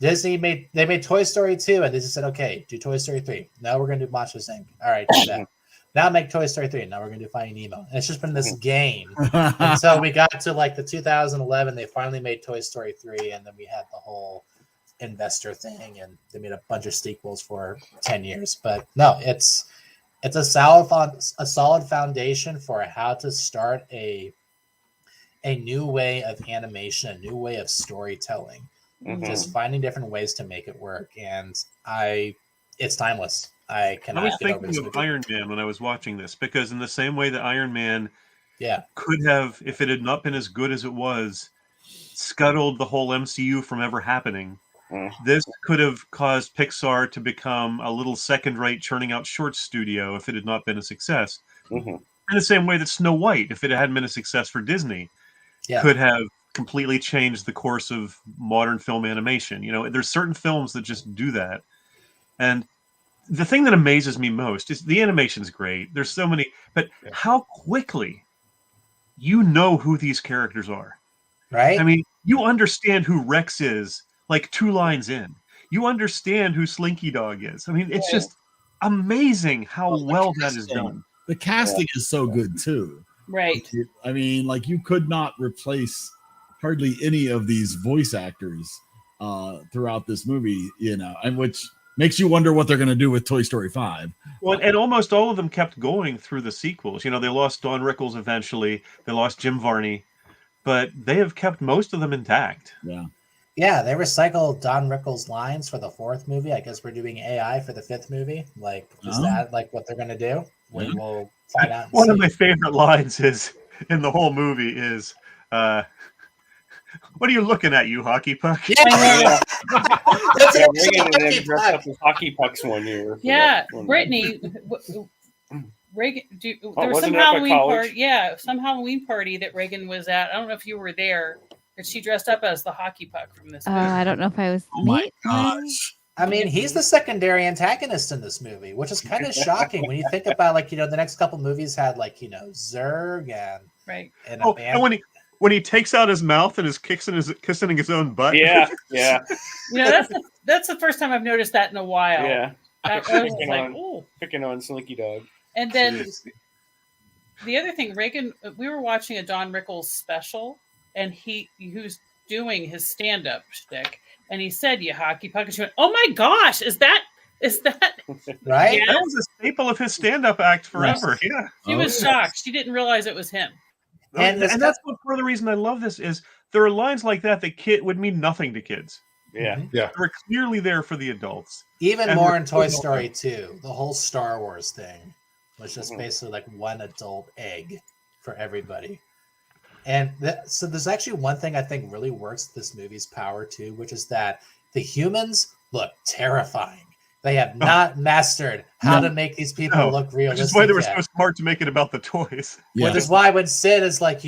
Disney made Toy Story 2, and Disney said, okay, do Toy Story 3. Now we're gonna do Monsters Inc. All right, do that. Now make Toy Story 3. Now we're gonna do Finding Nemo. And it's just been this game until we got to like the 2011. They finally made Toy Story 3, and then we had the whole investor thing, and they made a bunch of sequels for 10 years. But no, it's a solid foundation for how to start a new way of animation, a new way of storytelling. Just finding different ways to make it work, and it's timeless. I was thinking of Iron Man when I was watching this, because in the same way that Iron Man could have, if it had not been as good as it was, scuttled the whole MCU from ever happening, this could have caused Pixar to become a little second-rate churning out short studio if it had not been a success. In the same way that Snow White, if it hadn't been a success for Disney, could have completely changed the course of modern film animation. You know, there's certain films that just do that. And the thing that amazes me most is the animation's great. There's so many, but how quickly you know who these characters are. Right? I mean, you understand who Rex is like 2 lines in. You understand who Slinky Dog is. I mean, it's just amazing how well that is done. The casting is so good too. Right. I mean, like, you could not replace hardly any of these voice actors throughout this movie, you know, and which makes you wonder what they're going to do with Toy Story 5. Well, and almost all of them kept going through the sequels. You know, they lost Don Rickles eventually. They lost Jim Varney, but they have kept most of them intact. Yeah, they recycled Don Rickles' lines for the 4th movie. I guess we're doing AI for the 5th movie. Like, is that like what they're going to do? We will find out. One of my favorite lines is in the whole movie is, what are you looking at, you hockey puck? Yeah. Reagan dressed up as hockey pucks one year. Yeah, Brittany, Reagan. There was some Halloween party. Yeah, some Halloween party that Reagan was at. I don't know if you were there, but she dressed up as the hockey puck from this movie. I don't know if I was. Oh my gosh. I mean, he's the secondary antagonist in this movie, which is kind of shocking when you think about, like, you know, the next couple movies had, like, you know, Zurg and and when he takes out his mouth and is kissing his own butt. Yeah. You know, that's the first time I've noticed that in a while. Yeah. I was like, picking on Slinky Dog. And then the other thing, Reagan, we were watching a Don Rickles special, and he was doing his stand-up shtick, and he said, "You hockey puck," and she went, "Oh my gosh, is that right?" That was a staple of his stand-up act forever. Yeah, she was shocked. She didn't realize it was him. And that's part of the reason I love this is there are lines like that kid would mean nothing to kids. Yeah. They're clearly there for the adults. Even more in Toy Story 2, the whole Star Wars thing was just basically like one adult egg for everybody. And so there's actually one thing I think really works this movie's power too, which is that the humans look terrifying. They have not mastered how to make these people look realistic. Which is why they were so smart to make it about the toys. Which is why when Sid is like,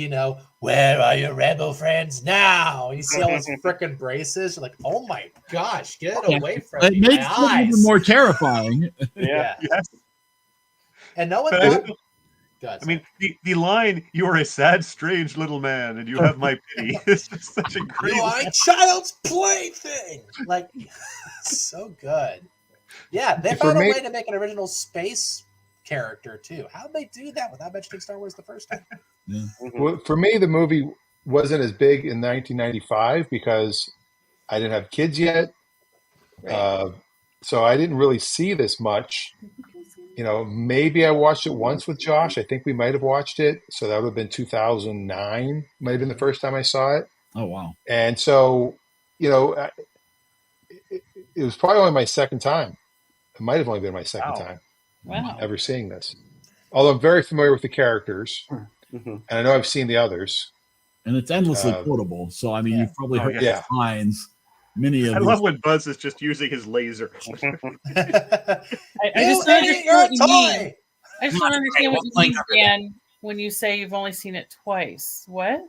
where are your rebel friends now? You see all those freaking braces. You're like, oh my gosh, get it away from me. It makes it even more terrifying. Yeah. Yes. And no one I mean, the line, "You're a sad, strange little man, and you have my pity," is just such a great You are a child's plaything. Like, so good. Yeah, they found a way to make an original space character, too. How'd they do that without mentioning Star Wars the first time? Yeah. Well, for me, the movie wasn't as big in 1995 because I didn't have kids yet. So I didn't really see this much. Maybe I watched it once with Josh. I think we might have watched it. So that would have been 2009. Might have been the first time I saw it. Oh, wow. And so, it was probably only my second time. It might have only been my second time ever seeing this. Although I'm very familiar with the characters. And I know I've seen the others. And it's endlessly quotable. So, I mean, you've probably heard the lines. I love when Buzz is just using his laser. I just don't understand what you mean. I just don't understand what you mean, Dan, when you say you've only seen it twice. What?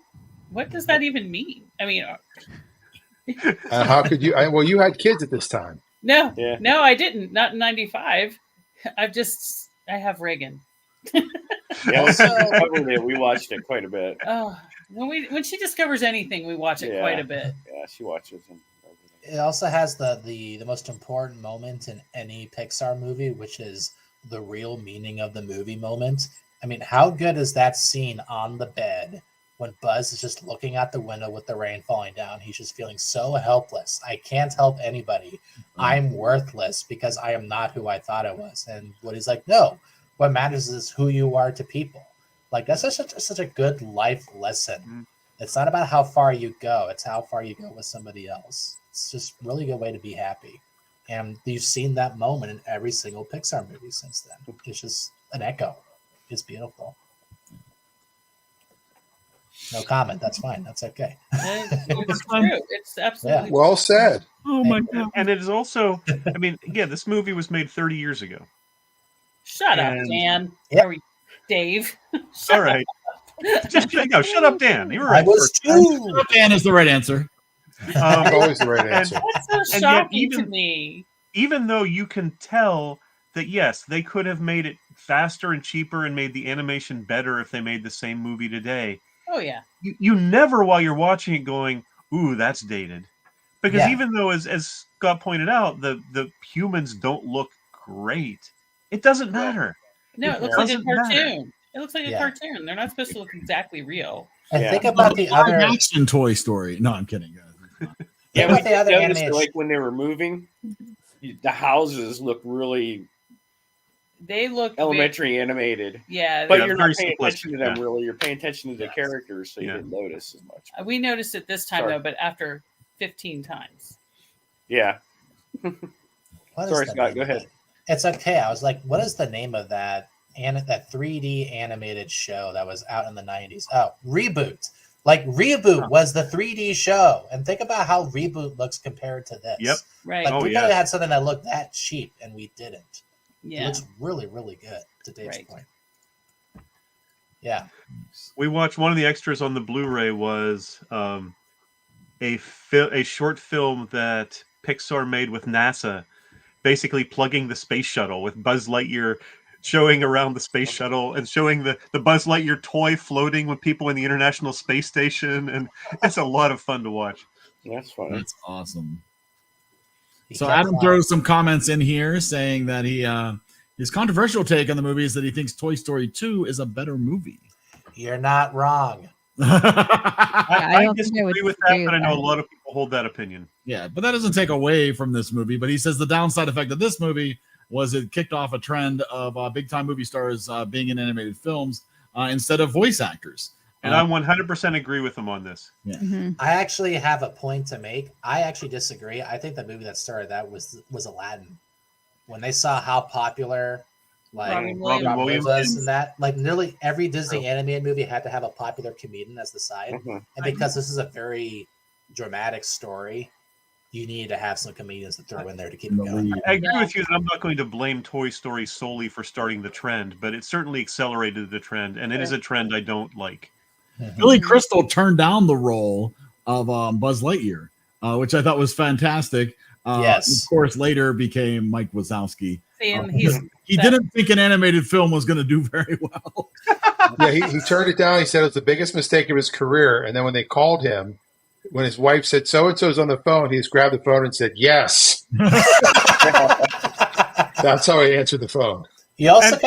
What does that even mean? I mean, how could you? Well, you had kids at this time. No, I didn't. Not in '95. I have Reagan. We watched it quite a bit. Oh, when she discovers anything, we watch it quite a bit. Yeah, she watches them. It also has the most important moment in any Pixar movie, which is the real meaning of the movie moment. I mean, how good is that scene on the bed when Buzz is just looking out the window with the rain falling down? He's just feeling so helpless. I can't help anybody. I'm worthless because I am not who I thought I was. And Woody's like, no, what matters is who you are to people. Like, that's such a good life lesson. It's not about how far you go. It's how far you go with somebody else. It's just a really good way to be happy. And you've seen that moment in every single Pixar movie since then. It's just an echo. It's beautiful. No comment. That's fine. That's okay. It's true. It's absolutely well said. Oh my God. And it is also, I mean, this movie was made 30 years ago. Shut up, Dan. Yep. Dave. All right. Shut up, Dan. You were right. I was too. Shut up, Dan is the right answer. Always the right answer. That's so shocking to me. Even though you can tell that, yes, they could have made it faster and cheaper and made the animation better if they made the same movie today. Oh, yeah. You never, while you're watching it, going, ooh, that's dated. Because even though, as Scott pointed out, the humans don't look great, it doesn't matter. No, it looks like a cartoon. It looks like a cartoon. They're not supposed to look exactly real. And think about the other action Toy Story. No, I'm kidding, guys. With the other animation, like when they were moving, the houses look really. They look elementary animated. Yeah, but you're not paying attention to them really. You're paying attention to the characters, so you didn't notice as much. We noticed it this time though, but after 15 times. Yeah. Sorry, Scott. Go ahead. It's okay. I was like, what is the name of that? That 3D animated show that was out in the 90s. Oh, Reboot. Like Reboot was the 3D show. And think about how Reboot looks compared to this. Yep. Right. Like we could have had something that looked that cheap and we didn't. Yeah. It looks really, really good to Dave's point. Yeah. We watched one of the extras on the Blu-ray was a short film that Pixar made with NASA, basically plugging the space shuttle with Buzz Lightyear showing around the space shuttle and showing the Buzz Lightyear toy floating with people in the International Space Station. And it's a lot of fun to watch. That's fun. That's awesome. So Adam throws some comments in here saying that his controversial take on the movie is that he thinks Toy Story 2 is a better movie. You're not wrong. I disagree with that, but I know a lot of people hold that opinion. Yeah, but that doesn't take away from this movie. But he says the downside effect of this movie was it kicked off a trend of big-time movie stars being in animated films instead of voice actors. And I 100% agree with him on this. Yeah. Mm-hmm. I actually have a point to make. I actually disagree. I think the movie that started that was Aladdin. When they saw how popular Robin Williams Williams was and that, like nearly every Disney animated movie had to have a popular comedian as the side. And because this is a very dramatic story, you need to have some comedians to throw in there to keep it going. I agree with you that I'm not going to blame Toy Story solely for starting the trend, but it certainly accelerated the trend, and it is a trend I don't like. Billy Crystal turned down the role of Buzz Lightyear, which I thought was fantastic. Yes. Of course, later became Mike Wazowski. And he didn't think an animated film was going to do very well. Yeah, he turned it down. He said it was the biggest mistake of his career. And then when they called him, when his wife said so-and-so's on the phone, he just grabbed the phone and said, yes. That's how he answered the phone. You also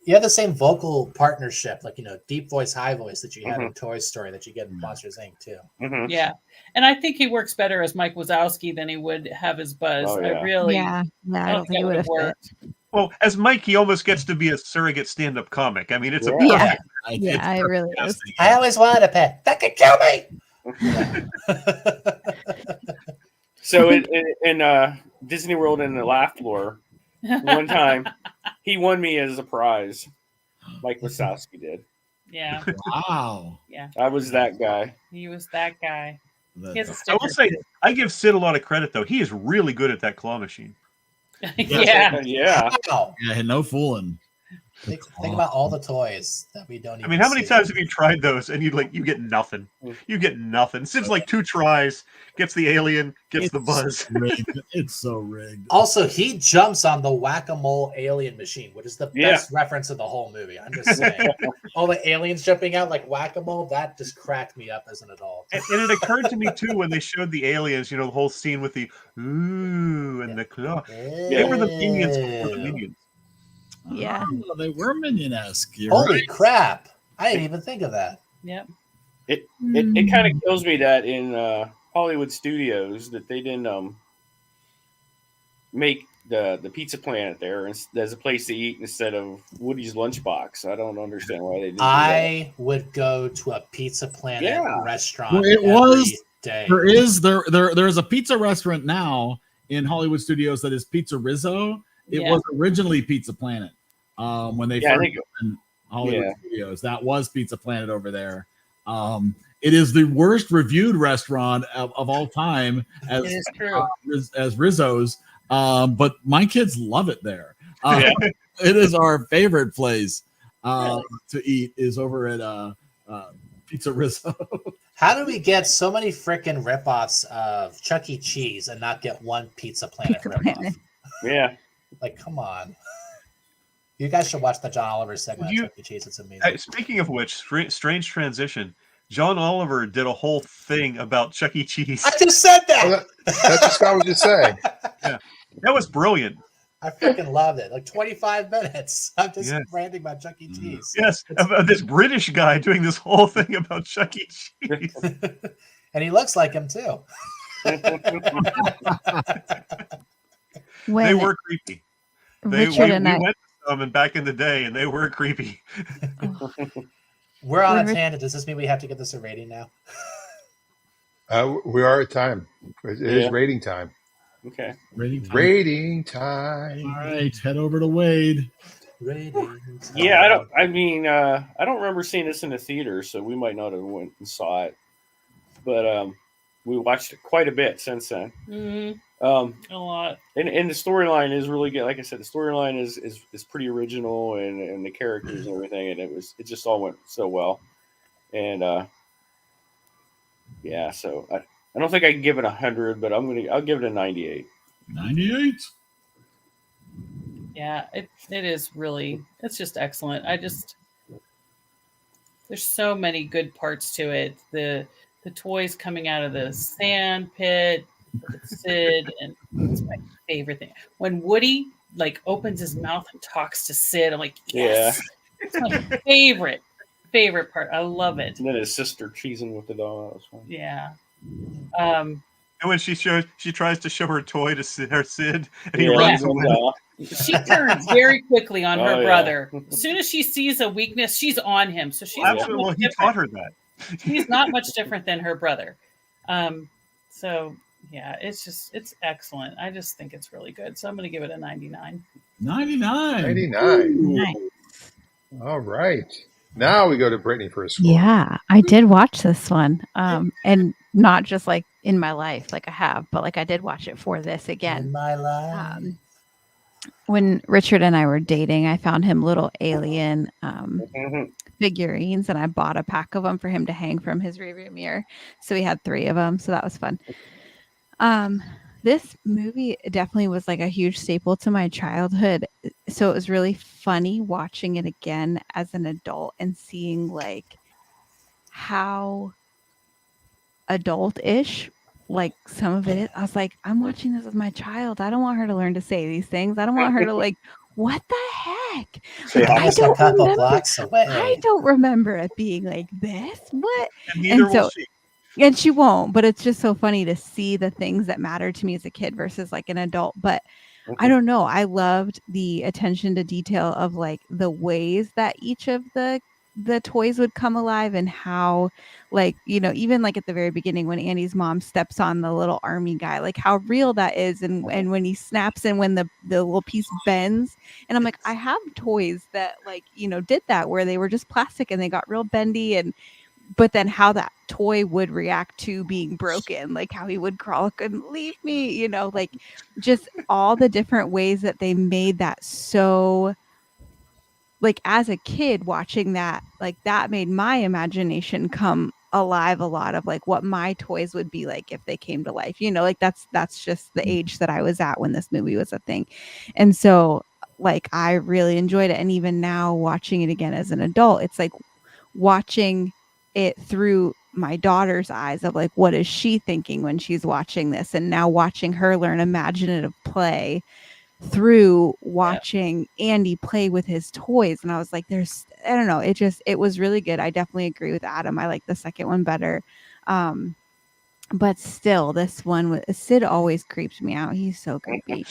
you have the same vocal partnership, like, deep voice, high voice that you have in Toy Story that you get in Monsters, Inc. too. Yeah. And I think he works better as Mike Wazowski than he would have as Buzz. Oh, yeah. I don't think it would have worked. Well, as Mike, he almost gets to be a surrogate stand-up comic. I mean, it's a Yeah. perfect. Yeah, I really is. I always wanted a pet. That could kill me. So in Disney World in the laugh floor, one time he won me as a prize. Mike Wazowski did. Yeah. Wow. Yeah. I was that guy. He was that guy. He has a I will sticker. say, I give Sid a lot of credit, though. He is really good at that claw machine. Yeah. Yeah. Wow. Yeah, no fooling. Think about all the toys that we don't even I mean, how many see. times have you tried those and you get nothing? You get nothing. Sid's like 2 tries, gets the alien, gets the buzz. Rigged. It's so rigged. Also, he jumps on the whack-a-mole alien machine, which is the best reference of the whole movie. I'm just saying. All the aliens jumping out like whack-a-mole, that just cracked me up as an adult. And it occurred to me, too, when they showed the aliens, the whole scene with the ooh and the claw. They were the minions before the minions. Yeah. Oh, they were minion-esque. Holy crap. I didn't even think of that. Yep. It kind of kills me that in Hollywood Studios that they didn't make the Pizza Planet there as a place to eat instead of Woody's Lunchbox. I don't understand why they didn't. I would go to a Pizza Planet restaurant. Well, it every was day. There's a pizza restaurant now in Hollywood Studios that is Pizza Rizzo. It was originally Pizza Planet when they first opened Hollywood Studios. That was Pizza Planet over there. It is the worst reviewed restaurant of all time as Rizzo's, but my kids love it there. It is our favorite place to eat is over at Pizza Rizzo. How do we get so many freaking ripoffs of Chuck E. Cheese and not get one Pizza Planet ripoff? Yeah. Like, come on. You guys should watch the John Oliver segment of Chuck E. Cheese. It's amazing. Speaking of which, strange transition. John Oliver did a whole thing about Chuck E. Cheese. I just said that. That's what Scott was just saying. Yeah, that was brilliant. I freaking loved it. Like 25 minutes. I'm just ranting about Chuck E. Cheese. Yes, about this British guy doing this whole thing about Chuck E. Cheese. And he looks like him, too. They were creepy. We and I went to some back in the day, and they were creepy. We're on a tangent. Does this mean we have to get this a rating now? We are at time. It is rating time. Okay. Rating time. All right, head over to Wade. Rating time. Yeah, I don't remember seeing this in the theater, so we might not have went and saw it. But we watched it quite a bit since then. Mm-hmm. A lot. And the storyline is really good. Like I said, the storyline is pretty original and the characters and everything, and it just all went so well. And so I don't think I can give it 100, but I'll give it a 98. 98. Yeah, it is really, it's just excellent. There's so many good parts to it. The toys coming out of the sand pit, Sid, and it's my favorite thing. When Woody opens his mouth and talks to Sid, I'm like, yes. Yeah. It's my favorite part. I love it. And then his sister cheesing with the dog. That was fun. Yeah. And when she tries to show her toy to Sid, and he runs away. She turns very quickly on her brother. As soon as she sees a weakness, she's on him. So she's absolutely. Well, he taught her that. He's not much different than her brother. So yeah, it's excellent. I just think it's really good. So I'm going to give it a 99. 99. Nice. All right. Now we go to Brittany for a score. Yeah, I did watch this one. And not just in my life. Like I have, but like I did watch it for this again. In my life. When Richard and I were dating, I found him little alien figurines, and I bought a pack of them for him to hang from his rearview mirror. So he had 3 of them. So that was fun. This movie definitely was like a huge staple to my childhood. So it was really funny watching it again as an adult and seeing like how adult-ish like some of it is. I was like, I'm watching this with my child. I don't want her to learn to say these things. I don't want her to like, what the heck? Like, I don't remember it being like this. What? And she won't, but it's just so funny to see the things that matter to me as a kid versus like an adult. But I don't know. I loved the attention to detail of like the ways that each of the toys would come alive, and how like, you know, even like at the very beginning when Andy's mom steps on the little army guy, like how real that is. And when he snaps and when the little piece bends, and I'm like, I have toys that like, you know, did that where they were just plastic and they got real bendy, and but then how that toy would react to being broken, like how he would crawl and leave me, you know, like just all the different ways that they made that. So like as a kid watching that, like that made my imagination come alive a lot of like what my toys would be like if they came to life, you know, like that's just the age that I was at when this movie was a thing. And so like I really enjoyed it. And even now watching it again as an adult, it's like watching it through my daughter's eyes of like, what is she thinking when she's watching this? And now watching her learn imaginative play through watching Andy play with his toys. And I was like, I don't know. It was really good. I definitely agree with Adam. I like the second one better. But still this one, Sid always creeps me out. He's so creepy.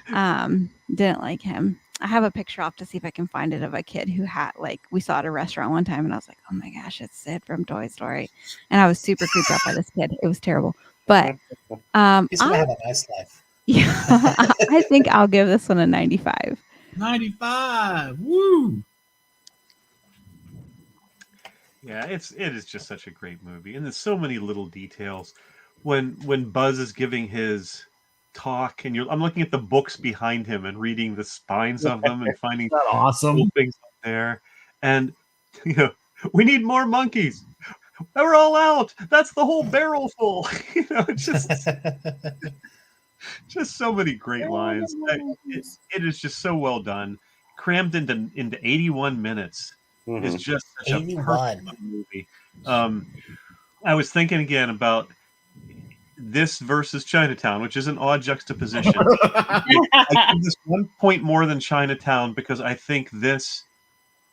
Didn't like him. I have a picture. I'll have to see if I can find it of a kid who had like, we saw at a restaurant one time and I was like, oh my gosh, it's Sid from Toy Story. And I was super creeped out by this kid. It was terrible. But he's gonna have a nice life. Yeah, I think I'll give this one a 95. 95. Woo! Yeah, it is just such a great movie, and there's so many little details. When Buzz is giving his talk, and I'm looking at the books behind him and reading the spines of them and finding awesome cool things up there, and you know, we need more monkeys. We're all out. That's the whole barrel full. You know, it's just so many great lines. It is just so well done, crammed into 81 minutes. It's just such a perfect movie. I was thinking again about this versus Chinatown, which is an odd juxtaposition. I give this 1 point more than Chinatown because I think this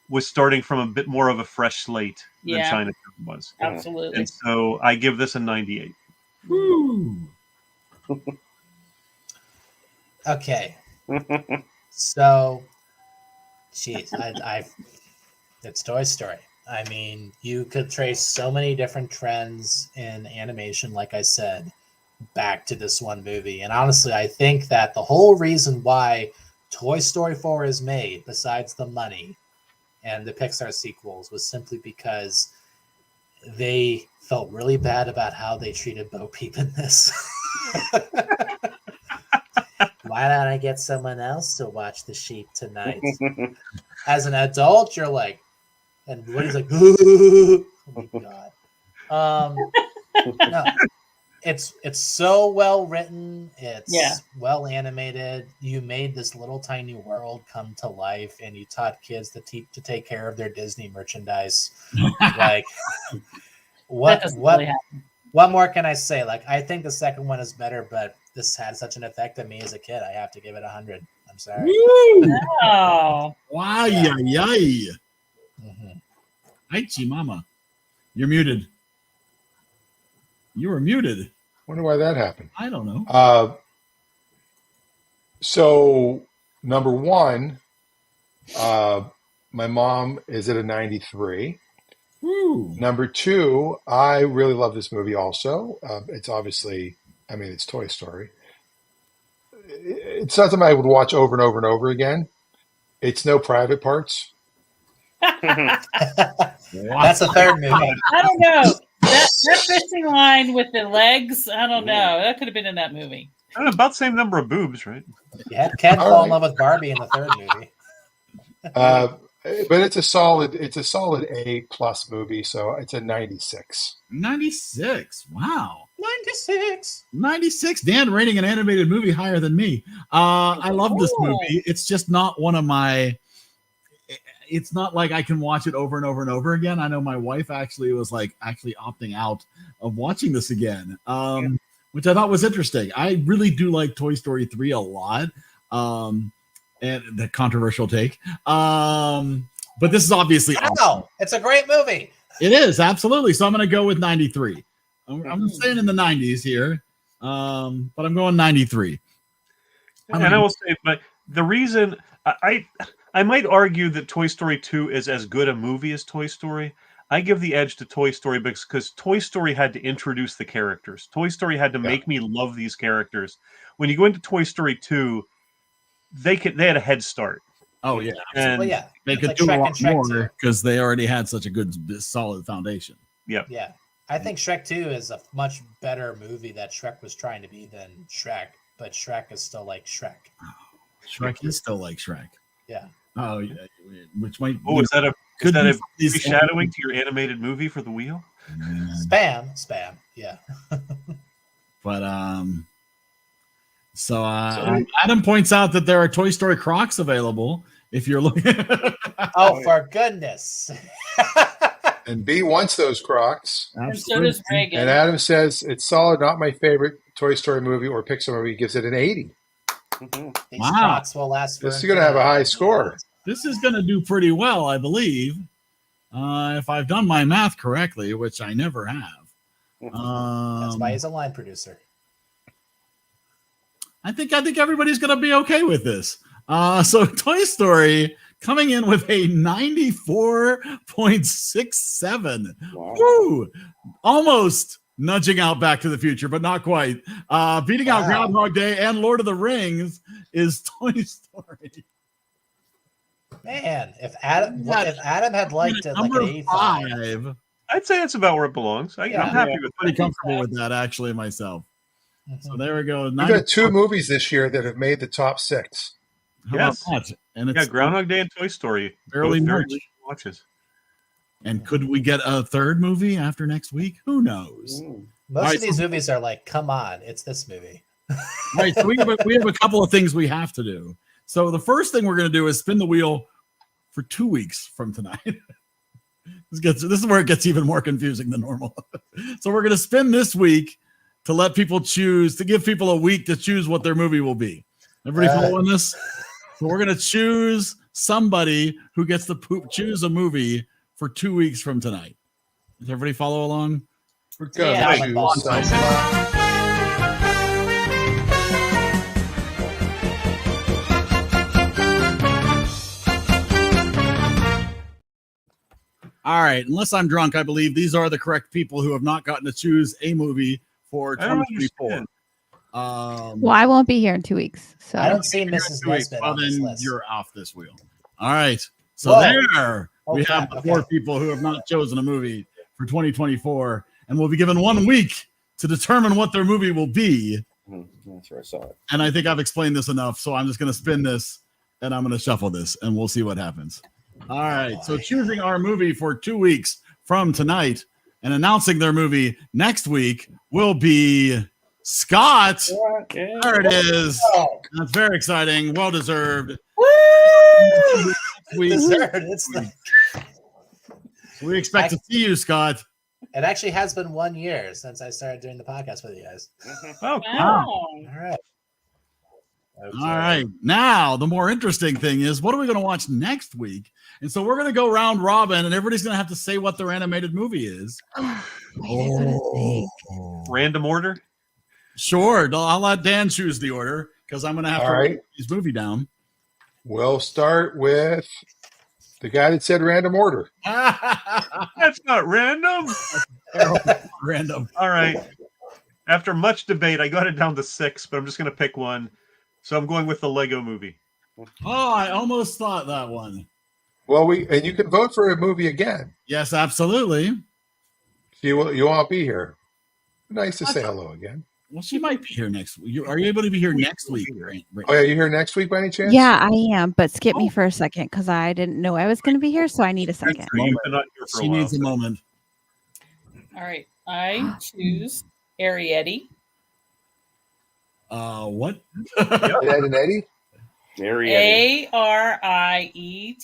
was starting from a bit more of a fresh slate than Chinatown was. Absolutely. And so I give this a 98. Woo! Okay. So, geez, it's Toy Story. I mean, you could trace so many different trends in animation, like I said, back to this one movie. And honestly, I think that the whole reason why Toy Story 4 is made, besides the money and the Pixar sequels, was simply because they felt really bad about how they treated Bo Peep in this. Why don't I get someone else to watch the sheep tonight? As an adult, you're like, and Woody's like, oh my god. No, it's so well written. It's well animated. You made this little tiny world come to life, and you taught kids to take care of their Disney merchandise. Like, what more can I say? Like, I think the second one is better, but this had such an effect on me as a kid. I have to give it 100. I'm sorry. Wow. Wow. Yay. Aichi mama. You're muted. You were muted. Wonder why that happened. I don't know. So number one, my mom is at a 93. Woo. Number two, I really love this movie also. It's obviously, I mean, it's Toy Story. It's not something I would watch over and over and over again. It's no Private Parts. That's a third movie. I don't know. that fishing line with the legs, I don't know. That could have been in that movie. I don't know, about the same number of boobs, right? Yeah, Ken fall in love with Barbie in the third movie. But it's a solid A+ movie, so it's a 96. 96. Wow. 96. 96. Dan rating an animated movie higher than me. I love this movie. It's just not one of my. It's not like I can watch it over and over and over again. I know my wife actually was opting out of watching this again, which I thought was interesting. I really do like Toy Story 3 a lot. And the controversial take. But this is obviously awesome. It's a great movie. It is, absolutely. So I'm going to go with 93. I'm staying in the 90s here, but I'm going 93. And I will say, but the reason I might argue that Toy Story 2 is as good a movie as Toy Story. I give the edge to Toy Story because Toy Story had to introduce the characters. Toy Story had to make me love these characters. When you go into Toy Story 2, they had a head start. Oh yeah, and they could do a lot more because they already had such a good, solid foundation. Yeah. I think Shrek 2 is a much better movie that Shrek was trying to be than Shrek, but Shrek is still like Shrek. Shrek is still like Shrek. Yeah. Oh, yeah. Which might. Oh, is that a foreshadowing to your animated movie for the wheel? Spam. Yeah. But So Adam points out that there are Toy Story Crocs available if you're looking. Oh, for goodness. And B wants those Crocs. And so does Reagan. And Adam says it's solid, not my favorite Toy Story movie or Pixar movie. He gives it an 80. These Crocs will last. This is going to have a high score. This is going to do pretty well, I believe, if I've done my math correctly, which I never have. That's why he's a line producer. I think everybody's going to be okay with this. So Toy Story coming in with a 94.67. Wow. Woo! Almost nudging out Back to the Future, but not quite. Beating out Groundhog Day and Lord of the Rings is Toy Story. Man, if Adam had liked it like an 85, I'd say that's about where it belongs. I'm happy with pretty comfortable with that actually myself. So there we go. We've got 2 movies this year that have made the top 6. How about that? And it's Groundhog Day and Toy Story. Barely much watches. And could we get a third movie after next week? Who knows? Most of these movies are like, come on, it's this movie. Right. So we have a couple of things we have to do. So the first thing we're going to do is spin the wheel for 2 weeks from tonight. This is where it gets even more confusing than normal. So we're going to spin this week to let people choose, to give people a week to choose what their movie will be. Everybody following this? So we're going to choose somebody who gets to choose a movie for 2 weeks from tonight. Does everybody follow along? We're going to choose somebody. All right. Unless I'm drunk, I believe these are the correct people who have not gotten to choose a movie for 2024. Well, I won't be here in 2 weeks. So I don't see Mrs. Nesbitt on this list. You're off this wheel. All right. So there we have the 4 people who have not chosen a movie for 2024, and we'll be given 1 week to determine what their movie will be. That's where I saw it. And I think I've explained this enough, so I'm just going to spin this, and I'm going to shuffle this, and we'll see what happens. All right. So choosing our movie for 2 weeks from tonight and announcing their movie next week will be Scott. There it is. That's very exciting. Well deserved. Woo! We expect to see you, Scott. It actually has been 1 year since I started doing the podcast with you guys. Oh, wow. All right. Okay. All right. Now, the more interesting thing is, what are we going to watch next week? And so we're going to go round robin, and everybody's going to have to say what their animated movie is. Random order? Sure. I'll let Dan choose the order because I'm going to have to write his movie down. We'll start with the guy that said random order. That's not random. Random. All right. After much debate, I got it down to 6, but I'm just going to pick one. So I'm going with the Lego Movie. Oh, I almost thought that one. Well, and you can vote for a movie again. Yes, absolutely. You won't be here. Nice to say hello again. Well, she might be here next week. Are you able to be here next week? Oh, yeah, you here next week by any chance? Yeah, I am, but skip me for a second because I didn't know I was going to be here, so I need a second. She needs a moment. All right, I choose Arietti. What? Ed and Eddie? Arietty. Arietti.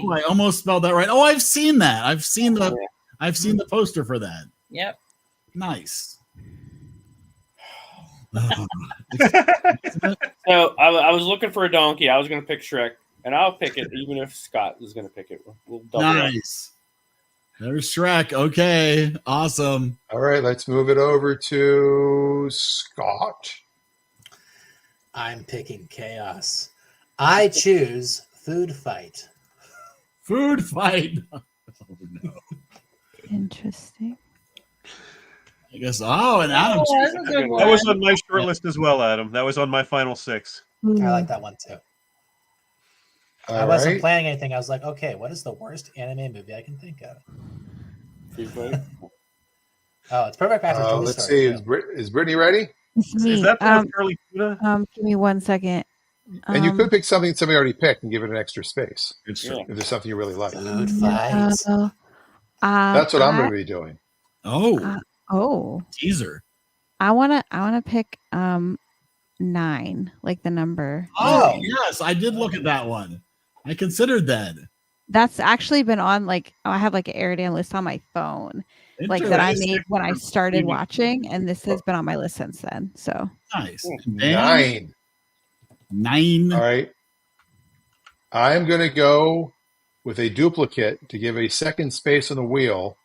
Oh, I almost spelled that right. Oh, I've seen that. I've seen the poster for that. Yep. Nice. So I was looking for a donkey. I was going to pick Shrek, and I'll pick it even if Scott is going to pick it. We'll double nice. There's Shrek. Okay, awesome. All right, let's move it over to Scott. I'm picking chaos. I choose food fight. Food fight. Oh, no. Interesting. I guess. Oh, and Adam. That was on my short list as well, Adam. That was on my final 6. I like that one too. I wasn't planning anything. I was like, okay, what is the worst anime movie I can think of? Oh, it's perfect after Toy let's Story. see. Is Brittany ready? Is that the Curly Tuna? Give me 1 second. And you could pick something somebody already picked and give it an extra space. It's true. If there's something you really like. Food fights. That's what I'm going to be doing. Oh. Teaser. I wanna pick 9, like the number. Oh, yes, I did look at that one. I considered that. That's actually been on I have like an EriDan list on my phone, like that I made when I started watching, and this has been on my list since then. So nice. 9. All right. I'm going to go with a duplicate to give a second space on the wheel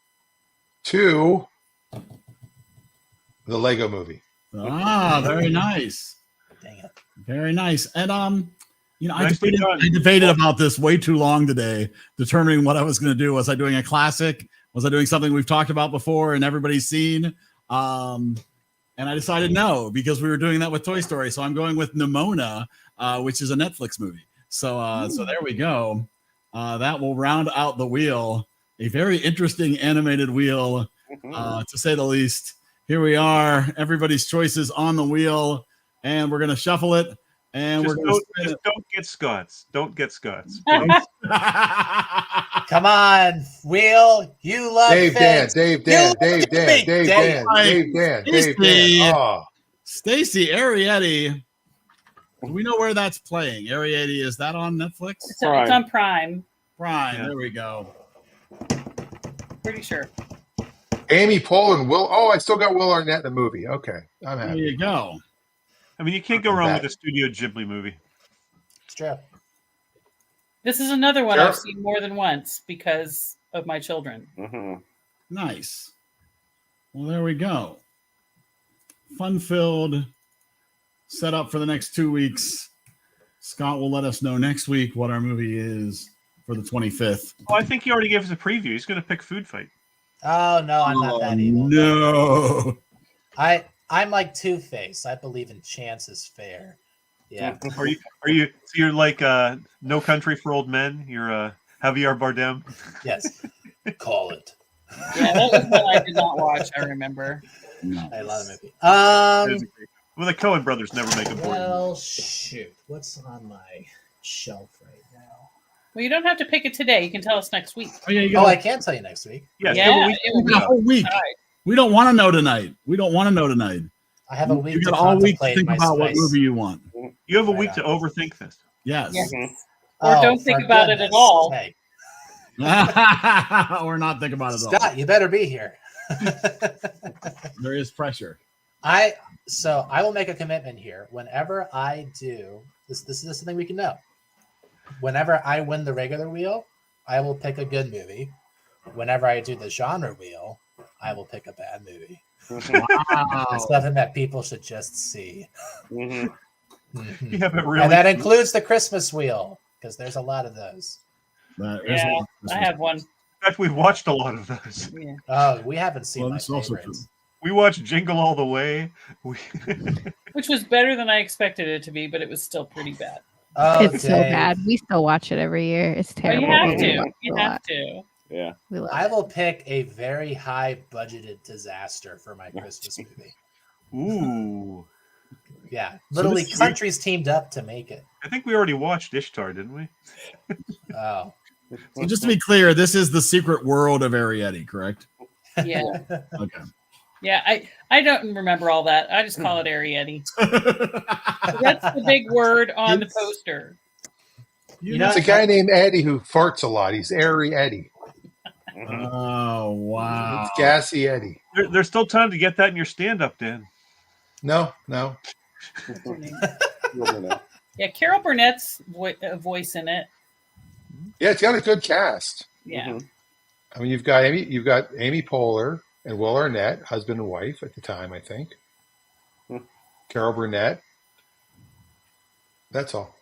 to the Lego Movie. Ah, very nice. Dang it. Very nice. And I debated about this way too long today, determining what I was going to do. Was I doing a classic? Was I doing something we've talked about before and everybody's seen? And I decided no, because we were doing that with Toy Story. So I'm going with Nimona, which is a Netflix movie. So so there we go. That will round out the wheel. A very interesting animated wheel, to say the least. Here we are. Everybody's choices on the wheel, and we're going to shuffle it. And Just we're going to don't get Scots. Don't get Scots. Come on, wheel. You love Dave Dan. Oh. Stacy Arietti. Do we know where that's playing? Arietti, is that on Netflix? It's on Prime. Prime. Yeah. There we go. Pretty sure. Amy Poehler and Will. Oh, I still got Will Arnett in the movie. Okay, I'm happy. There you go. I mean, you can't go wrong with a Studio Ghibli movie. It's true. This is another one Sure. I've seen more than once because of my children. Nice. Well, there we go. Fun-filled setup for the next 2 weeks. Scott will let us know next week what our movie is for the 25th. Oh, I think he already gave us a preview. He's going to pick Food Fight. Oh no, I'm not that evil. No. I'm like Two-Face. I believe in chance is fair. Yeah. Are you? So you're like No Country for Old Men. You're Javier Bardem. Yes. Call it. Yeah, that was one I did not watch. I remember. I love the movie. Well, the Coen brothers never make a board. Well, shoot. What's on my shelf right now? Well, you don't have to pick it today. You can tell us next week. Oh, yeah, I can tell you next week. Yeah, a whole week. Right. We don't want to know tonight. I have a week You to got all week to contemplate think my about what spice. movie you want. You have a week to overthink this. Yes. Or don't think about it at all. Hey, Or not think about it at all. Scott, you better be here. There is pressure. I will make a commitment here. Whenever I do this is something we can know. Whenever I win the regular wheel, I will pick a good movie. Whenever I do the genre wheel, I will pick a bad movie. Wow. It's something that people should just see. You haven't really. And that includes the Christmas wheel, because there's a lot of those. Yeah, I have one. In fact, we've watched a lot of those. Yeah. Oh, we haven't seen Well, my that's also favorites. We watched Jingle All the Way. Which was better than I expected it to be, but it was still pretty bad. Oh, It's so bad. We still watch it every year. It's Oh, terrible. you have but we to. watch it You a have lot. to. Yeah. I will pick a very high budgeted disaster for my Christmas movie. Ooh. Yeah. So Literally, this- countries teamed up to make it. I think we already watched Ishtar, didn't we? Oh. So just to be clear, this is the secret world of Arietti, correct? Yeah. Okay. Yeah, I don't remember all that. I just call it Arietti. That's the big word on the poster. It's a guy named Eddie who farts a lot. He's Airy Eddie. Oh, wow. It's Gassy Eddie. There's still time to get that in your stand-up, Dan. No. Yeah, Carol Burnett's voice in it. Yeah, it's got a good cast. Yeah. I mean, you've got Amy Poehler and Will Arnett, husband and wife at the time, I think. Carol Burnett. That's all.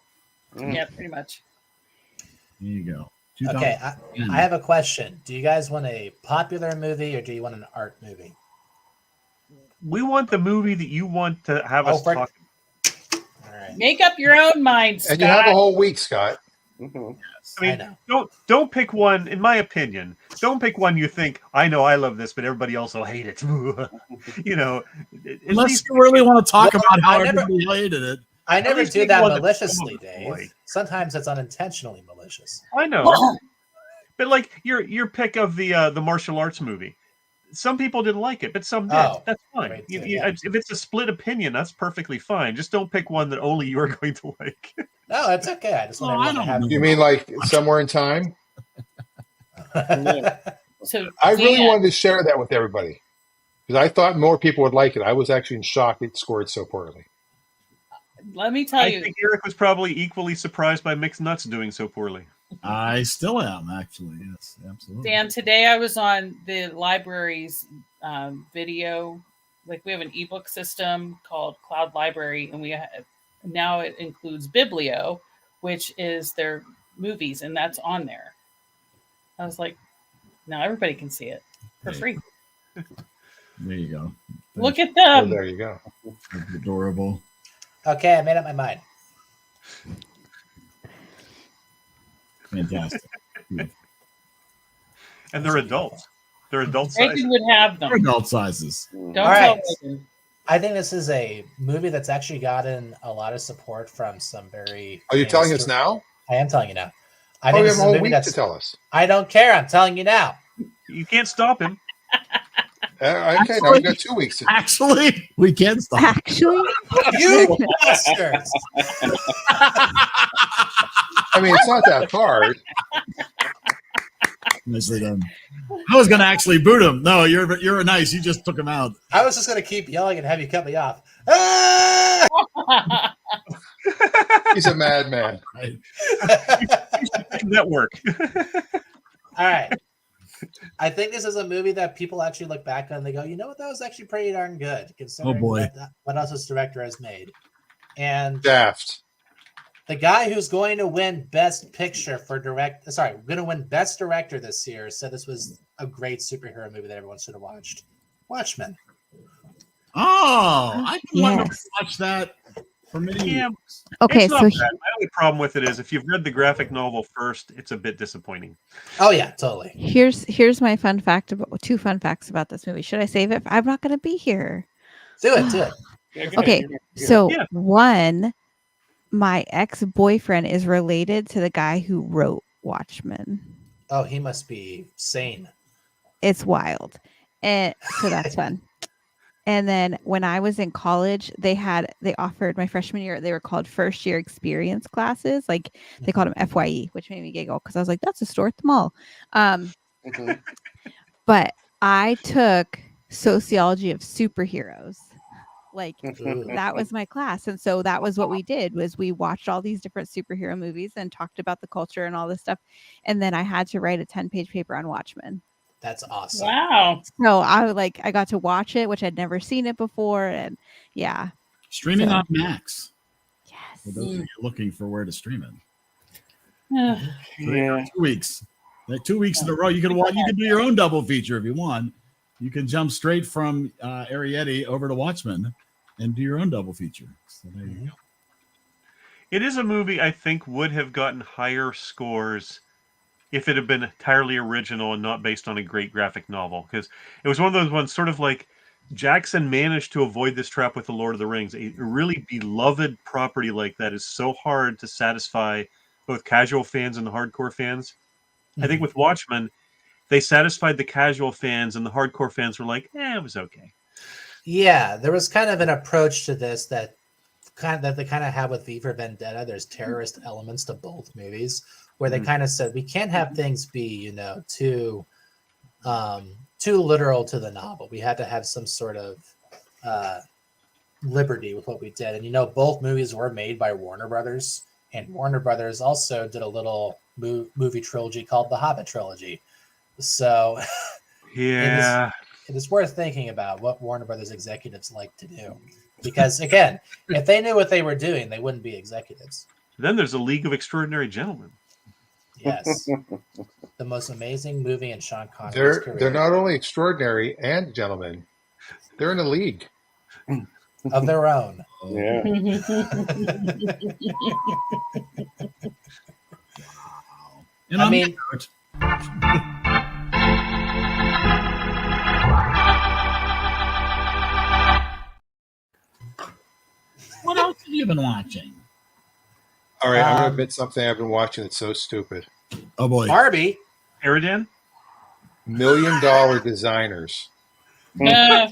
Yeah, pretty much. There you go. Okay, I have a question. Do you guys want a popular movie or do you want an art movie? We want the movie that you want to have us talk. All right. Make up your own mind, Scott. And you have a whole week, Scott. I mean, don't pick one. In my opinion, don't pick one you think I know I love this, but everybody else will hate it. You know, unless you really want to talk about how everybody hated it. I never least do pick that one that maliciously, people Dave. avoid. Sometimes it's unintentionally malicious. I know, but like your pick of the martial arts movie, some people didn't like it, but some did. Oh, That's fine. right, If it's a split opinion, that's perfectly fine. Just don't pick one that only you are going to like. No, it's okay. I just want everyone to have. You mean like Somewhere in Time? So I really wanted to share that with everybody because I thought more people would like it. I was actually in shock it scored so poorly. Let me tell you. I think Eric was probably equally surprised by Mixed Nuts doing so poorly. I still am, actually. Yes, absolutely. Dan, today I was on the library's video. Like we have an ebook system called Cloud Library, and now it includes Biblio, which is their movies, and that's on there. I was like, now everybody can see it for free. There you go. Look at them. Oh, there you go. That's adorable. Okay, I made up my mind. Fantastic. And they're adults. They're adult Reagan sizes. would have them. They're adult sizes. Don't All tell right. Reagan. I think this is a movie that's actually gotten a lot of support from some very. Are you famous telling us now? I am telling you now. I Oh, think we this have is a a whole movie week that's. to tell us. I don't care. I'm telling you now. You can't stop him. Okay, now we've got 2 weeks. Actually, we can stop. Actually, You bastards! I mean, it's not that hard. Nicely done. I was going to actually boot him. No, you're nice. You just took him out. I was just going to keep yelling and have you cut me off. Ah! He's a madman. Right. Network. All right. I think this is a movie that people actually look back on and they go, you know what, that was actually pretty darn good considering Oh, boy. what else this director has made. And Daft. the guy who's going to win Best Picture for going to win Best Director this year said this was a great superhero movie that everyone should have watched. Watchmen. Oh, I've been wanting to Yes. watch that for many Yeah. years. Okay, It's not so bad. My only problem with it is if you've read the graphic novel first, it's a bit disappointing. Oh yeah, totally. here's my fun fact about 2 fun facts about this movie. Should I save it? I'm not going to be here. Do it. Yeah, go Okay, ahead. so Yeah. one, my ex-boyfriend is related to the guy who wrote Watchmen. Oh, he must be sane. It's wild, and so that's fun. And then when I was in college, they offered my freshman year. They were called first year experience classes. Like they called them FYE, which made me giggle because I was like, "That's a store at the mall." But I took sociology of superheroes. Like that was my class, and so that was what we did. Was we watched all these different superhero movies and talked about the culture and all this stuff. And then I had to write a 10-page paper on Watchmen. That's awesome. Wow. So I got to watch it, which I'd never seen it before, and yeah, Streaming So- on Max. yes. For those of you looking for where to stream it. Yeah. 2 weeks. Like 2 weeks in a row. You can watch. You can do your own double feature if you want. You can jump straight from Arietti over to Watchmen and do your own double feature. So there you go. It is a movie I think would have gotten higher scores if it had been entirely original and not based on a great graphic novel, because it was one of those ones, sort of like Jackson managed to avoid this trap with The Lord of the Rings. A really beloved property like that is so hard to satisfy both casual fans and the hardcore fans. I think with Watchmen, they satisfied the casual fans, and the hardcore fans were like, it was okay. Yeah, there was kind of an approach to this that they kind of have with V for Vendetta. There's terrorist elements to both movies, where they kind of said we can't have things be, too literal to the novel. We had to have some sort of liberty with what we did. And both movies were made by Warner Brothers, and Warner Brothers also did a little movie trilogy called the Hobbit trilogy. So yeah, it is worth thinking about what Warner Brothers executives like to do. Because, again, if they knew what they were doing, they wouldn't be executives. Then there's a League of Extraordinary Gentlemen. Yes. The most amazing movie in Sean Connery's career. They're not only extraordinary and gentlemen, they're in a league of their own. Yeah. I mean... What else have you been watching? All right, I'm going to admit something I've been watching that's so stupid. Oh, boy. Barbie. EriDan? $1 Million Designers. Yeah.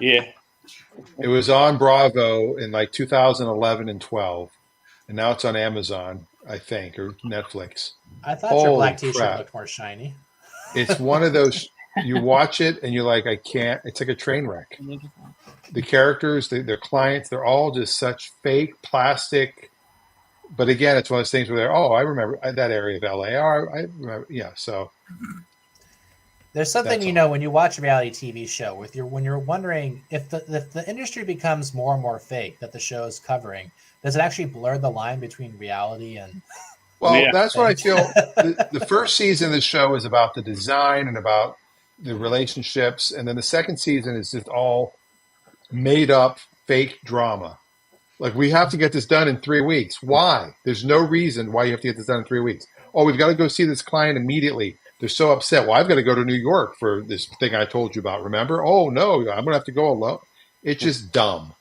It was on Bravo in like 2011 and 12, and now it's on Amazon, I think, or Netflix. I thought your black t-shirt looked more shiny. It's one of those, you watch it and you're like, I can't, it's like a train wreck. The characters, their clients, they're all just such fake plastic. But again, it's one of those things where they're, I remember that area of LA. I remember, yeah. So there's something, when you watch a reality TV show when you're wondering if the industry becomes more and more fake that the show is covering, does it actually blur the line between reality and... Well, that's what I feel. The first season of the show is about the design and about the relationships. And then the second season is just all made up fake drama. Like, we have to get this done in 3 weeks. Why? There's no reason why you have to get this done in 3 weeks. Oh, we've got to go see this client immediately. They're so upset. Well, I've got to go to New York for this thing I told you about. Remember? Oh, no, I'm going to have to go alone. It's just dumb.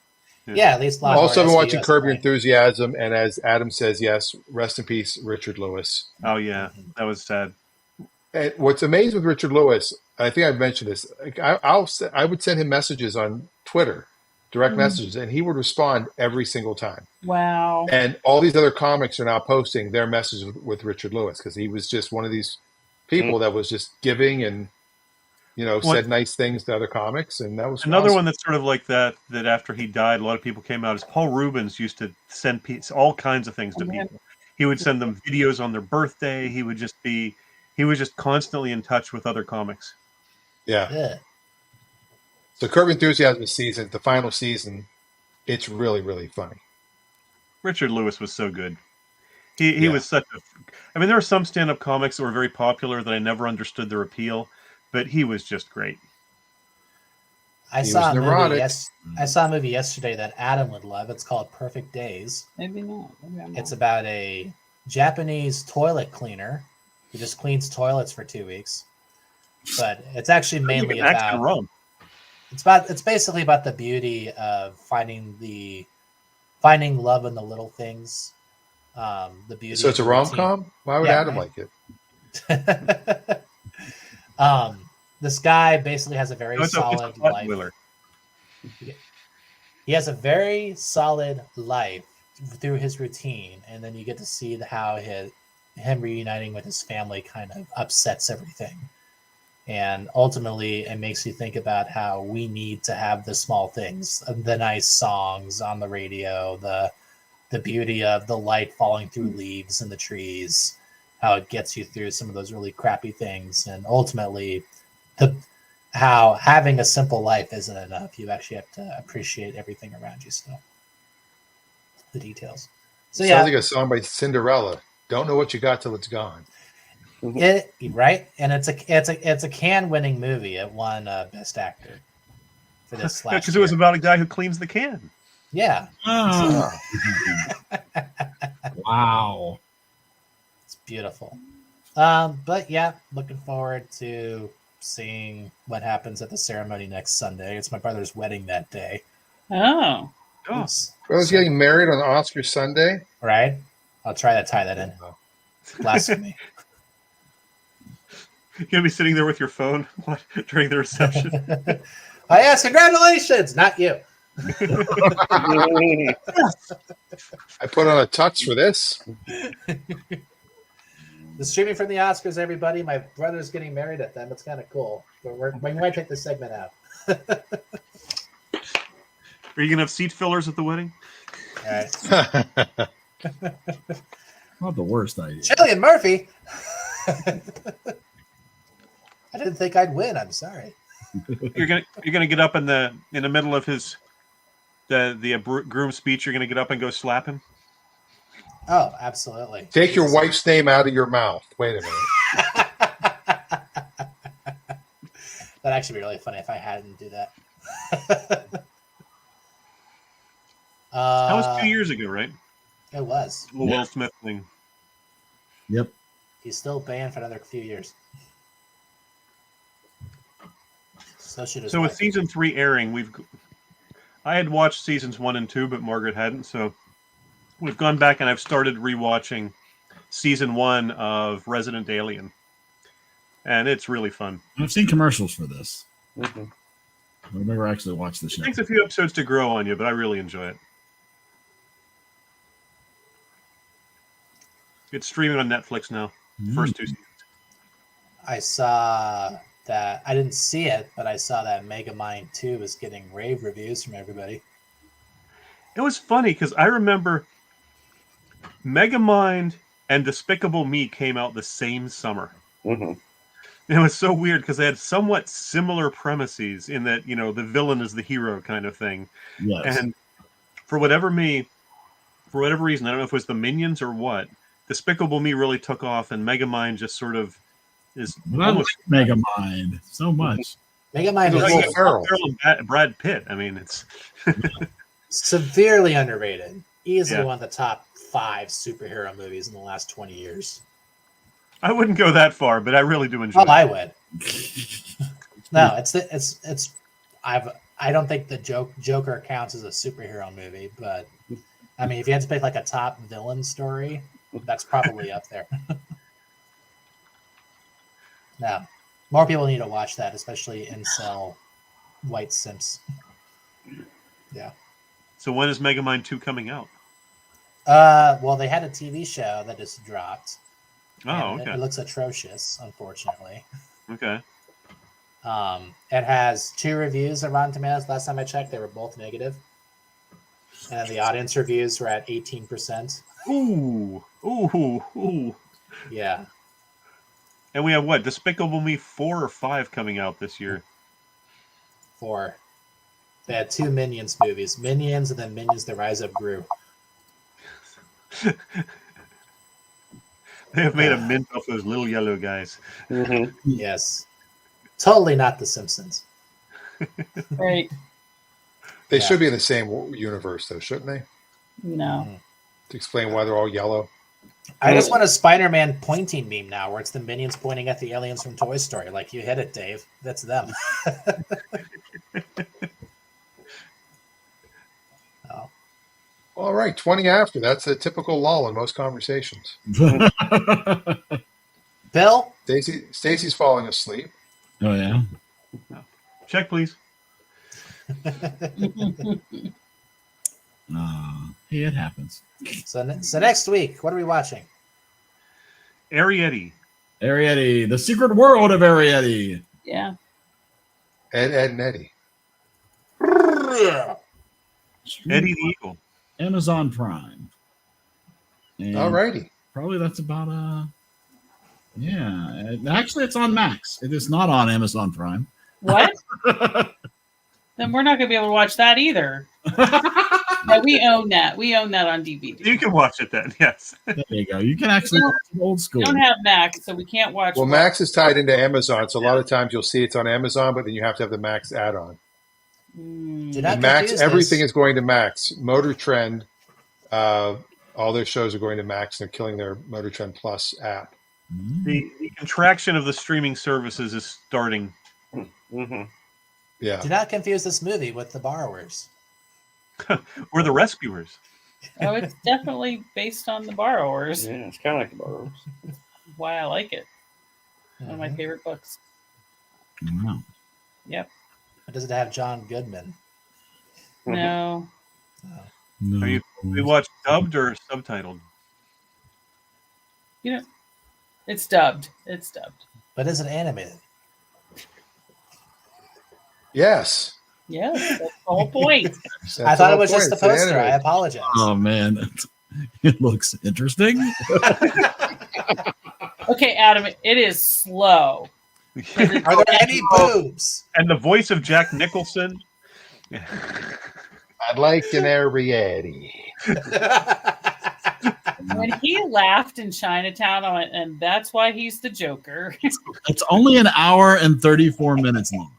Yeah, at least. Also, I've been watching Curb Your Enthusiasm, and as Adam says, yes, rest in peace, Richard Lewis. Oh yeah, that was sad. And what's amazing with Richard Lewis, I think I've mentioned this. I would send him messages on Twitter, direct messages, and he would respond every single time. Wow! And all these other comics are now posting their messages with Richard Lewis because he was just one of these people that was just giving and. Said nice things to other comics, and that was another awesome. one that's sort of like that. That after he died, a lot of people came out. Is Paul Rubens used to send all kinds of things to people. He would send them videos on their birthday. He was just constantly in touch with other comics. Yeah. So Curb Your Enthusiasm season, the final season, it's really, really funny. Richard Lewis was so good. He was such a. I mean, there were some stand-up comics that were very popular that I never understood their appeal. But he was just great. I saw a movie yesterday that Adam would love. It's called Perfect Days. Maybe not. It's about a Japanese toilet cleaner who just cleans toilets for 2 weeks. But it's actually mainly about. It's basically about the beauty of finding love in the little things. The beauty. So it's a rom-com? Why would Adam like it? This guy basically has a very solid life. He has a very solid life through his routine, and then you get to see how him reuniting with his family kind of upsets everything. And ultimately, it makes you think about how we need to have the small things, the nice songs on the radio, the beauty of the light falling through leaves in the trees, how it gets you through some of those really crappy things, and ultimately how having a simple life isn't enough. You actually have to appreciate everything around you still. The details. So sounds like a song by Cinderella. Don't know what you got till it's gone. Right? And it's a can-winning movie. It won Best Actor for this last year. Because it was about a guy who cleans the can. Yeah. Wow. It's beautiful. But yeah, looking forward to seeing what happens at the ceremony next Sunday. It's my brother's wedding that day. Oh. Bro's getting married on Oscar Sunday? Right? I'll try to tie that in. Blasphemy. You're going to be sitting there with your phone during the reception. Yes, congratulations! Not you. I put on a tux for this. The streaming from the Oscars, everybody. My brother's getting married at them. It's kind of cool. But we might take this segment out. Are you going to have seat fillers at the wedding? All right. Not the worst idea. Cillian Murphy. I didn't think I'd win. I'm sorry. You're gonna get up in the middle of the groom's speech. You're gonna get up and go slap him. Oh, absolutely. Take your wife's name out of your mouth. Wait a minute. That'd actually be really funny if I hadn't do that. That was 2 years ago, right? It was. The Will Smith thing. Yep. He's still banned for another few years. So with season 3 airing, I had watched seasons 1 and 2, but Margaret hadn't. So we've gone back and I've started rewatching season 1 of Resident Alien, and it's really fun. I've seen commercials for this. I've never actually watched the show. It takes a few episodes to grow on you, but I really enjoy it. It's streaming on Netflix now. First 2 seasons. I saw that. I didn't see it, but I saw that Megamind 2 was getting rave reviews from everybody. It was funny because I remember Megamind and Despicable Me came out the same summer. It was so weird because they had somewhat similar premises in that, the villain is the hero kind of thing. Yes. And for whatever reason, I don't know if it was the Minions or what, Despicable Me really took off, and Megamind just sort of is almost Megamind so much. Megamind is like Ferrell and Brad Pitt. I mean, it's severely underrated. Easily one of the top 5 superhero movies in the last 20 years. I wouldn't go that far, but I really do enjoy it. I would. No, I don't think the Joker counts as a superhero movie, but I mean, if you had to pick like a top villain story, that's probably up there. Now, more people need to watch that, especially incel white simps. Yeah. So when is Megamind 2 coming out? Well, they had a TV show that just dropped. Oh, okay. It looks atrocious, unfortunately. Okay. It has 2 reviews on Rotten Tomatoes. Last time I checked, they were both negative. And the audience reviews were at 18%. Ooh. Yeah. And we have what? Despicable Me 4 or 5 coming out this year? 4. They had 2 Minions movies. Minions and then Minions The Rise of Gru. They have made a mint off those little yellow guys. Yes. Totally not The Simpsons. Right. They should be in the same universe, though, shouldn't they? No. To explain why they're all yellow. I just want a Spider-Man pointing meme now, where it's the Minions pointing at the aliens from Toy Story. Like, you hit it, Dave. That's them. Oh. All right, 20 after. That's a typical lull in most conversations. Bill? Stacy's falling asleep. Oh, yeah? Check, please. It happens. So next week, what are we watching? Arrietty. Arrietty, the secret world of Arrietty. Yeah. Ed, and Eddie. Eddie the Eagle. Amazon Prime. And alrighty. Probably that's about yeah. Actually, it's on Max. It is not on Amazon Prime. What? Then we're not going to be able to watch that either. No, we own that. We own that on DVD. You can watch it then, yes. There you go. You can actually watch it old school. We don't have Max, so we can't watch. Well, Max is tied into Amazon, so a lot of times you'll see it's on Amazon, but then you have to have the Max add-on. Max, everything is going to Max. Motor Trend, all their shows are going to Max. They're killing their Motor Trend Plus app. The contraction of the streaming services is starting. Mm-hmm. Yeah. Do not confuse this movie with The Borrowers. We're the rescuers. Oh, it's definitely based on The Borrowers. Yeah, it's kind of like The Borrowers. That's why I like it. One of my favorite books. Wow. Yep. But does it have John Goodman? No. No. Are you watch dubbed or subtitled? You know, it's dubbed. It's dubbed. But is it animated? Yes. Yes, that's the whole point. I thought it was just the poster. I apologize. Oh man, it looks interesting. Okay, Adam, it is slow. Are there any boobs? And the voice of Jack Nicholson. I'd like an Ariadne. When he laughed in Chinatown, I went, and that's why he's the Joker. It's only an hour and 34 minutes long.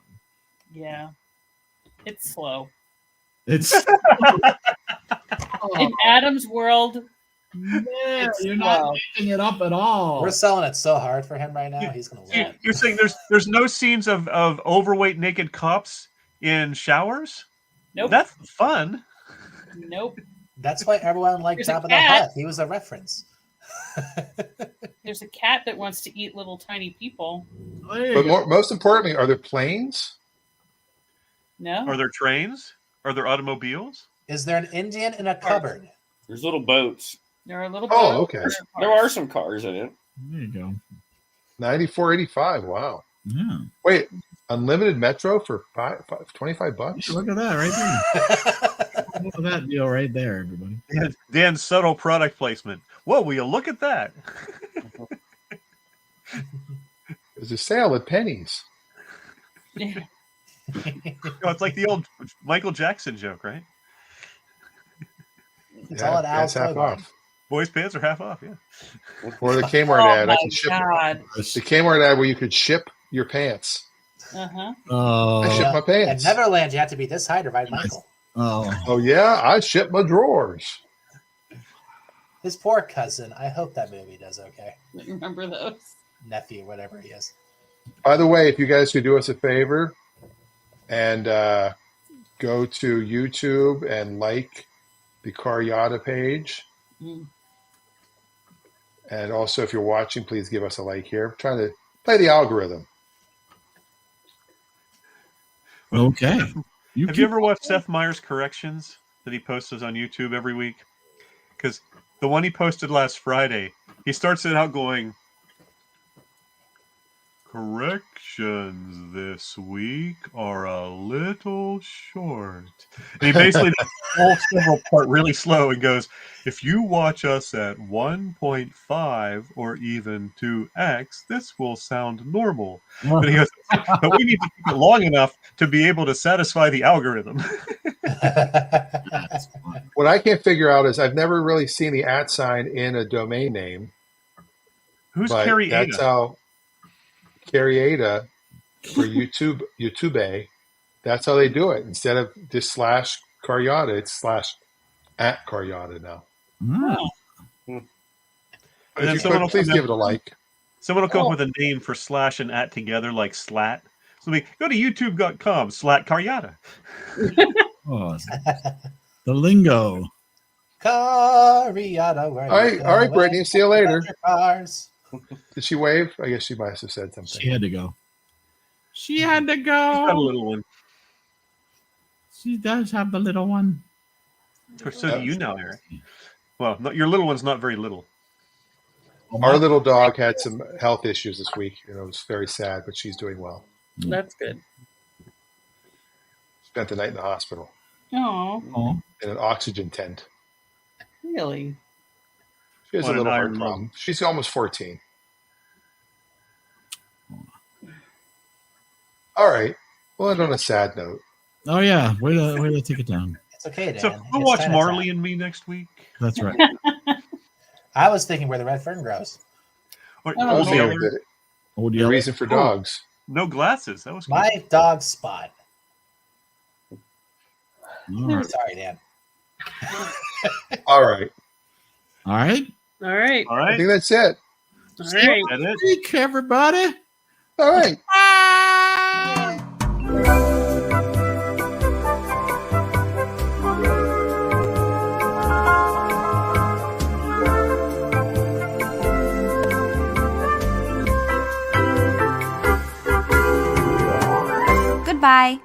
Yeah. It's slow. It's In Adam's world, yeah, you're not making it up at all. We're selling it so hard for him right now. He's gonna love it. You're saying there's no scenes of overweight naked cops in showers? Nope. That's fun. Nope. That's why everyone liked There's a Jabba the cat. Hutt. He was a reference. There's a cat that wants to eat little tiny people. But most importantly, are there planes? No. Are there trains? Are there automobiles? Is there an Indian in a cupboard? There's little boats. There are little Oh, boats. okay. There are some cars in it. There you go. 94.85. Wow. Yeah. Wait, unlimited Metro for $25? Look at that right there. Look at that deal right there, everybody. Dan's subtle product placement. Whoa, will you look at that? There's a sale at Penny's. Yeah. It's like the old Michael Jackson joke, right? It's all at Al's half logo. off. Boys' pants are half off, yeah. Or the Kmart Oh ad. I my can ship God. the Kmart ad where you could ship your pants. Uh-huh. I ship my At pants. Netherlands, you have to be this high to ride Michael. Oh yeah, I ship my drawers. His poor cousin. I hope that movie does okay. Remember those? Nephew, whatever he is. By the way, if you guys could do us a favor and go to YouTube and like the Caryata page. Mm. And also, if you're watching, please give us a like here. I'm trying to play the algorithm. Okay. Have you ever watched Seth Meyers' corrections that he posts on YouTube every week? Because the one he posted last Friday, he starts it out going, corrections this week are a little short. And he basically does the whole several part really slow and goes, if you watch us at 1.5 or even 2x, this will sound normal. But he goes, but we need to keep it long enough to be able to satisfy the algorithm. What I can't figure out is I've never really seen the @ sign in a domain name. Who's but Carrie That's Ada? how Caryata for YouTube. That's how they do it. Instead of just /Caryata, it's /@Caryata now. Oh. And If then you someone could, will please come give up- it a like. Someone will come up with a name for / and @ together, like slat. So we go to youtube.com /Caryata. Oh, the lingo. Caryata, where All right, Brittany. See you later. Cars. Did she wave? I guess she must have said something. She had to go. She had to go. She's got a little one. She does have the little one. So do you now, Eric. Well, your little one's not very little. Our little dog had some health issues this week. It was very sad, but she's doing well. That's good. Spent the night in the hospital Oh, in an oxygen tent. really? She has What a an little heart iron lung. problem. She's almost 14. All right. We'll end on a sad note. Oh yeah, way to take it down. It's okay, Dan. So we'll It's watch Chinatown. Marley and Me next week. That's right. I was thinking where the red fern grows. Or, Oh, That was the the, other- the reason for dogs. no glasses. That was cool. My dog Spot. All right. Sorry, Dan. All right. All right. All right. All I right. think that's it. All right. Week, everybody. All right. Goodbye.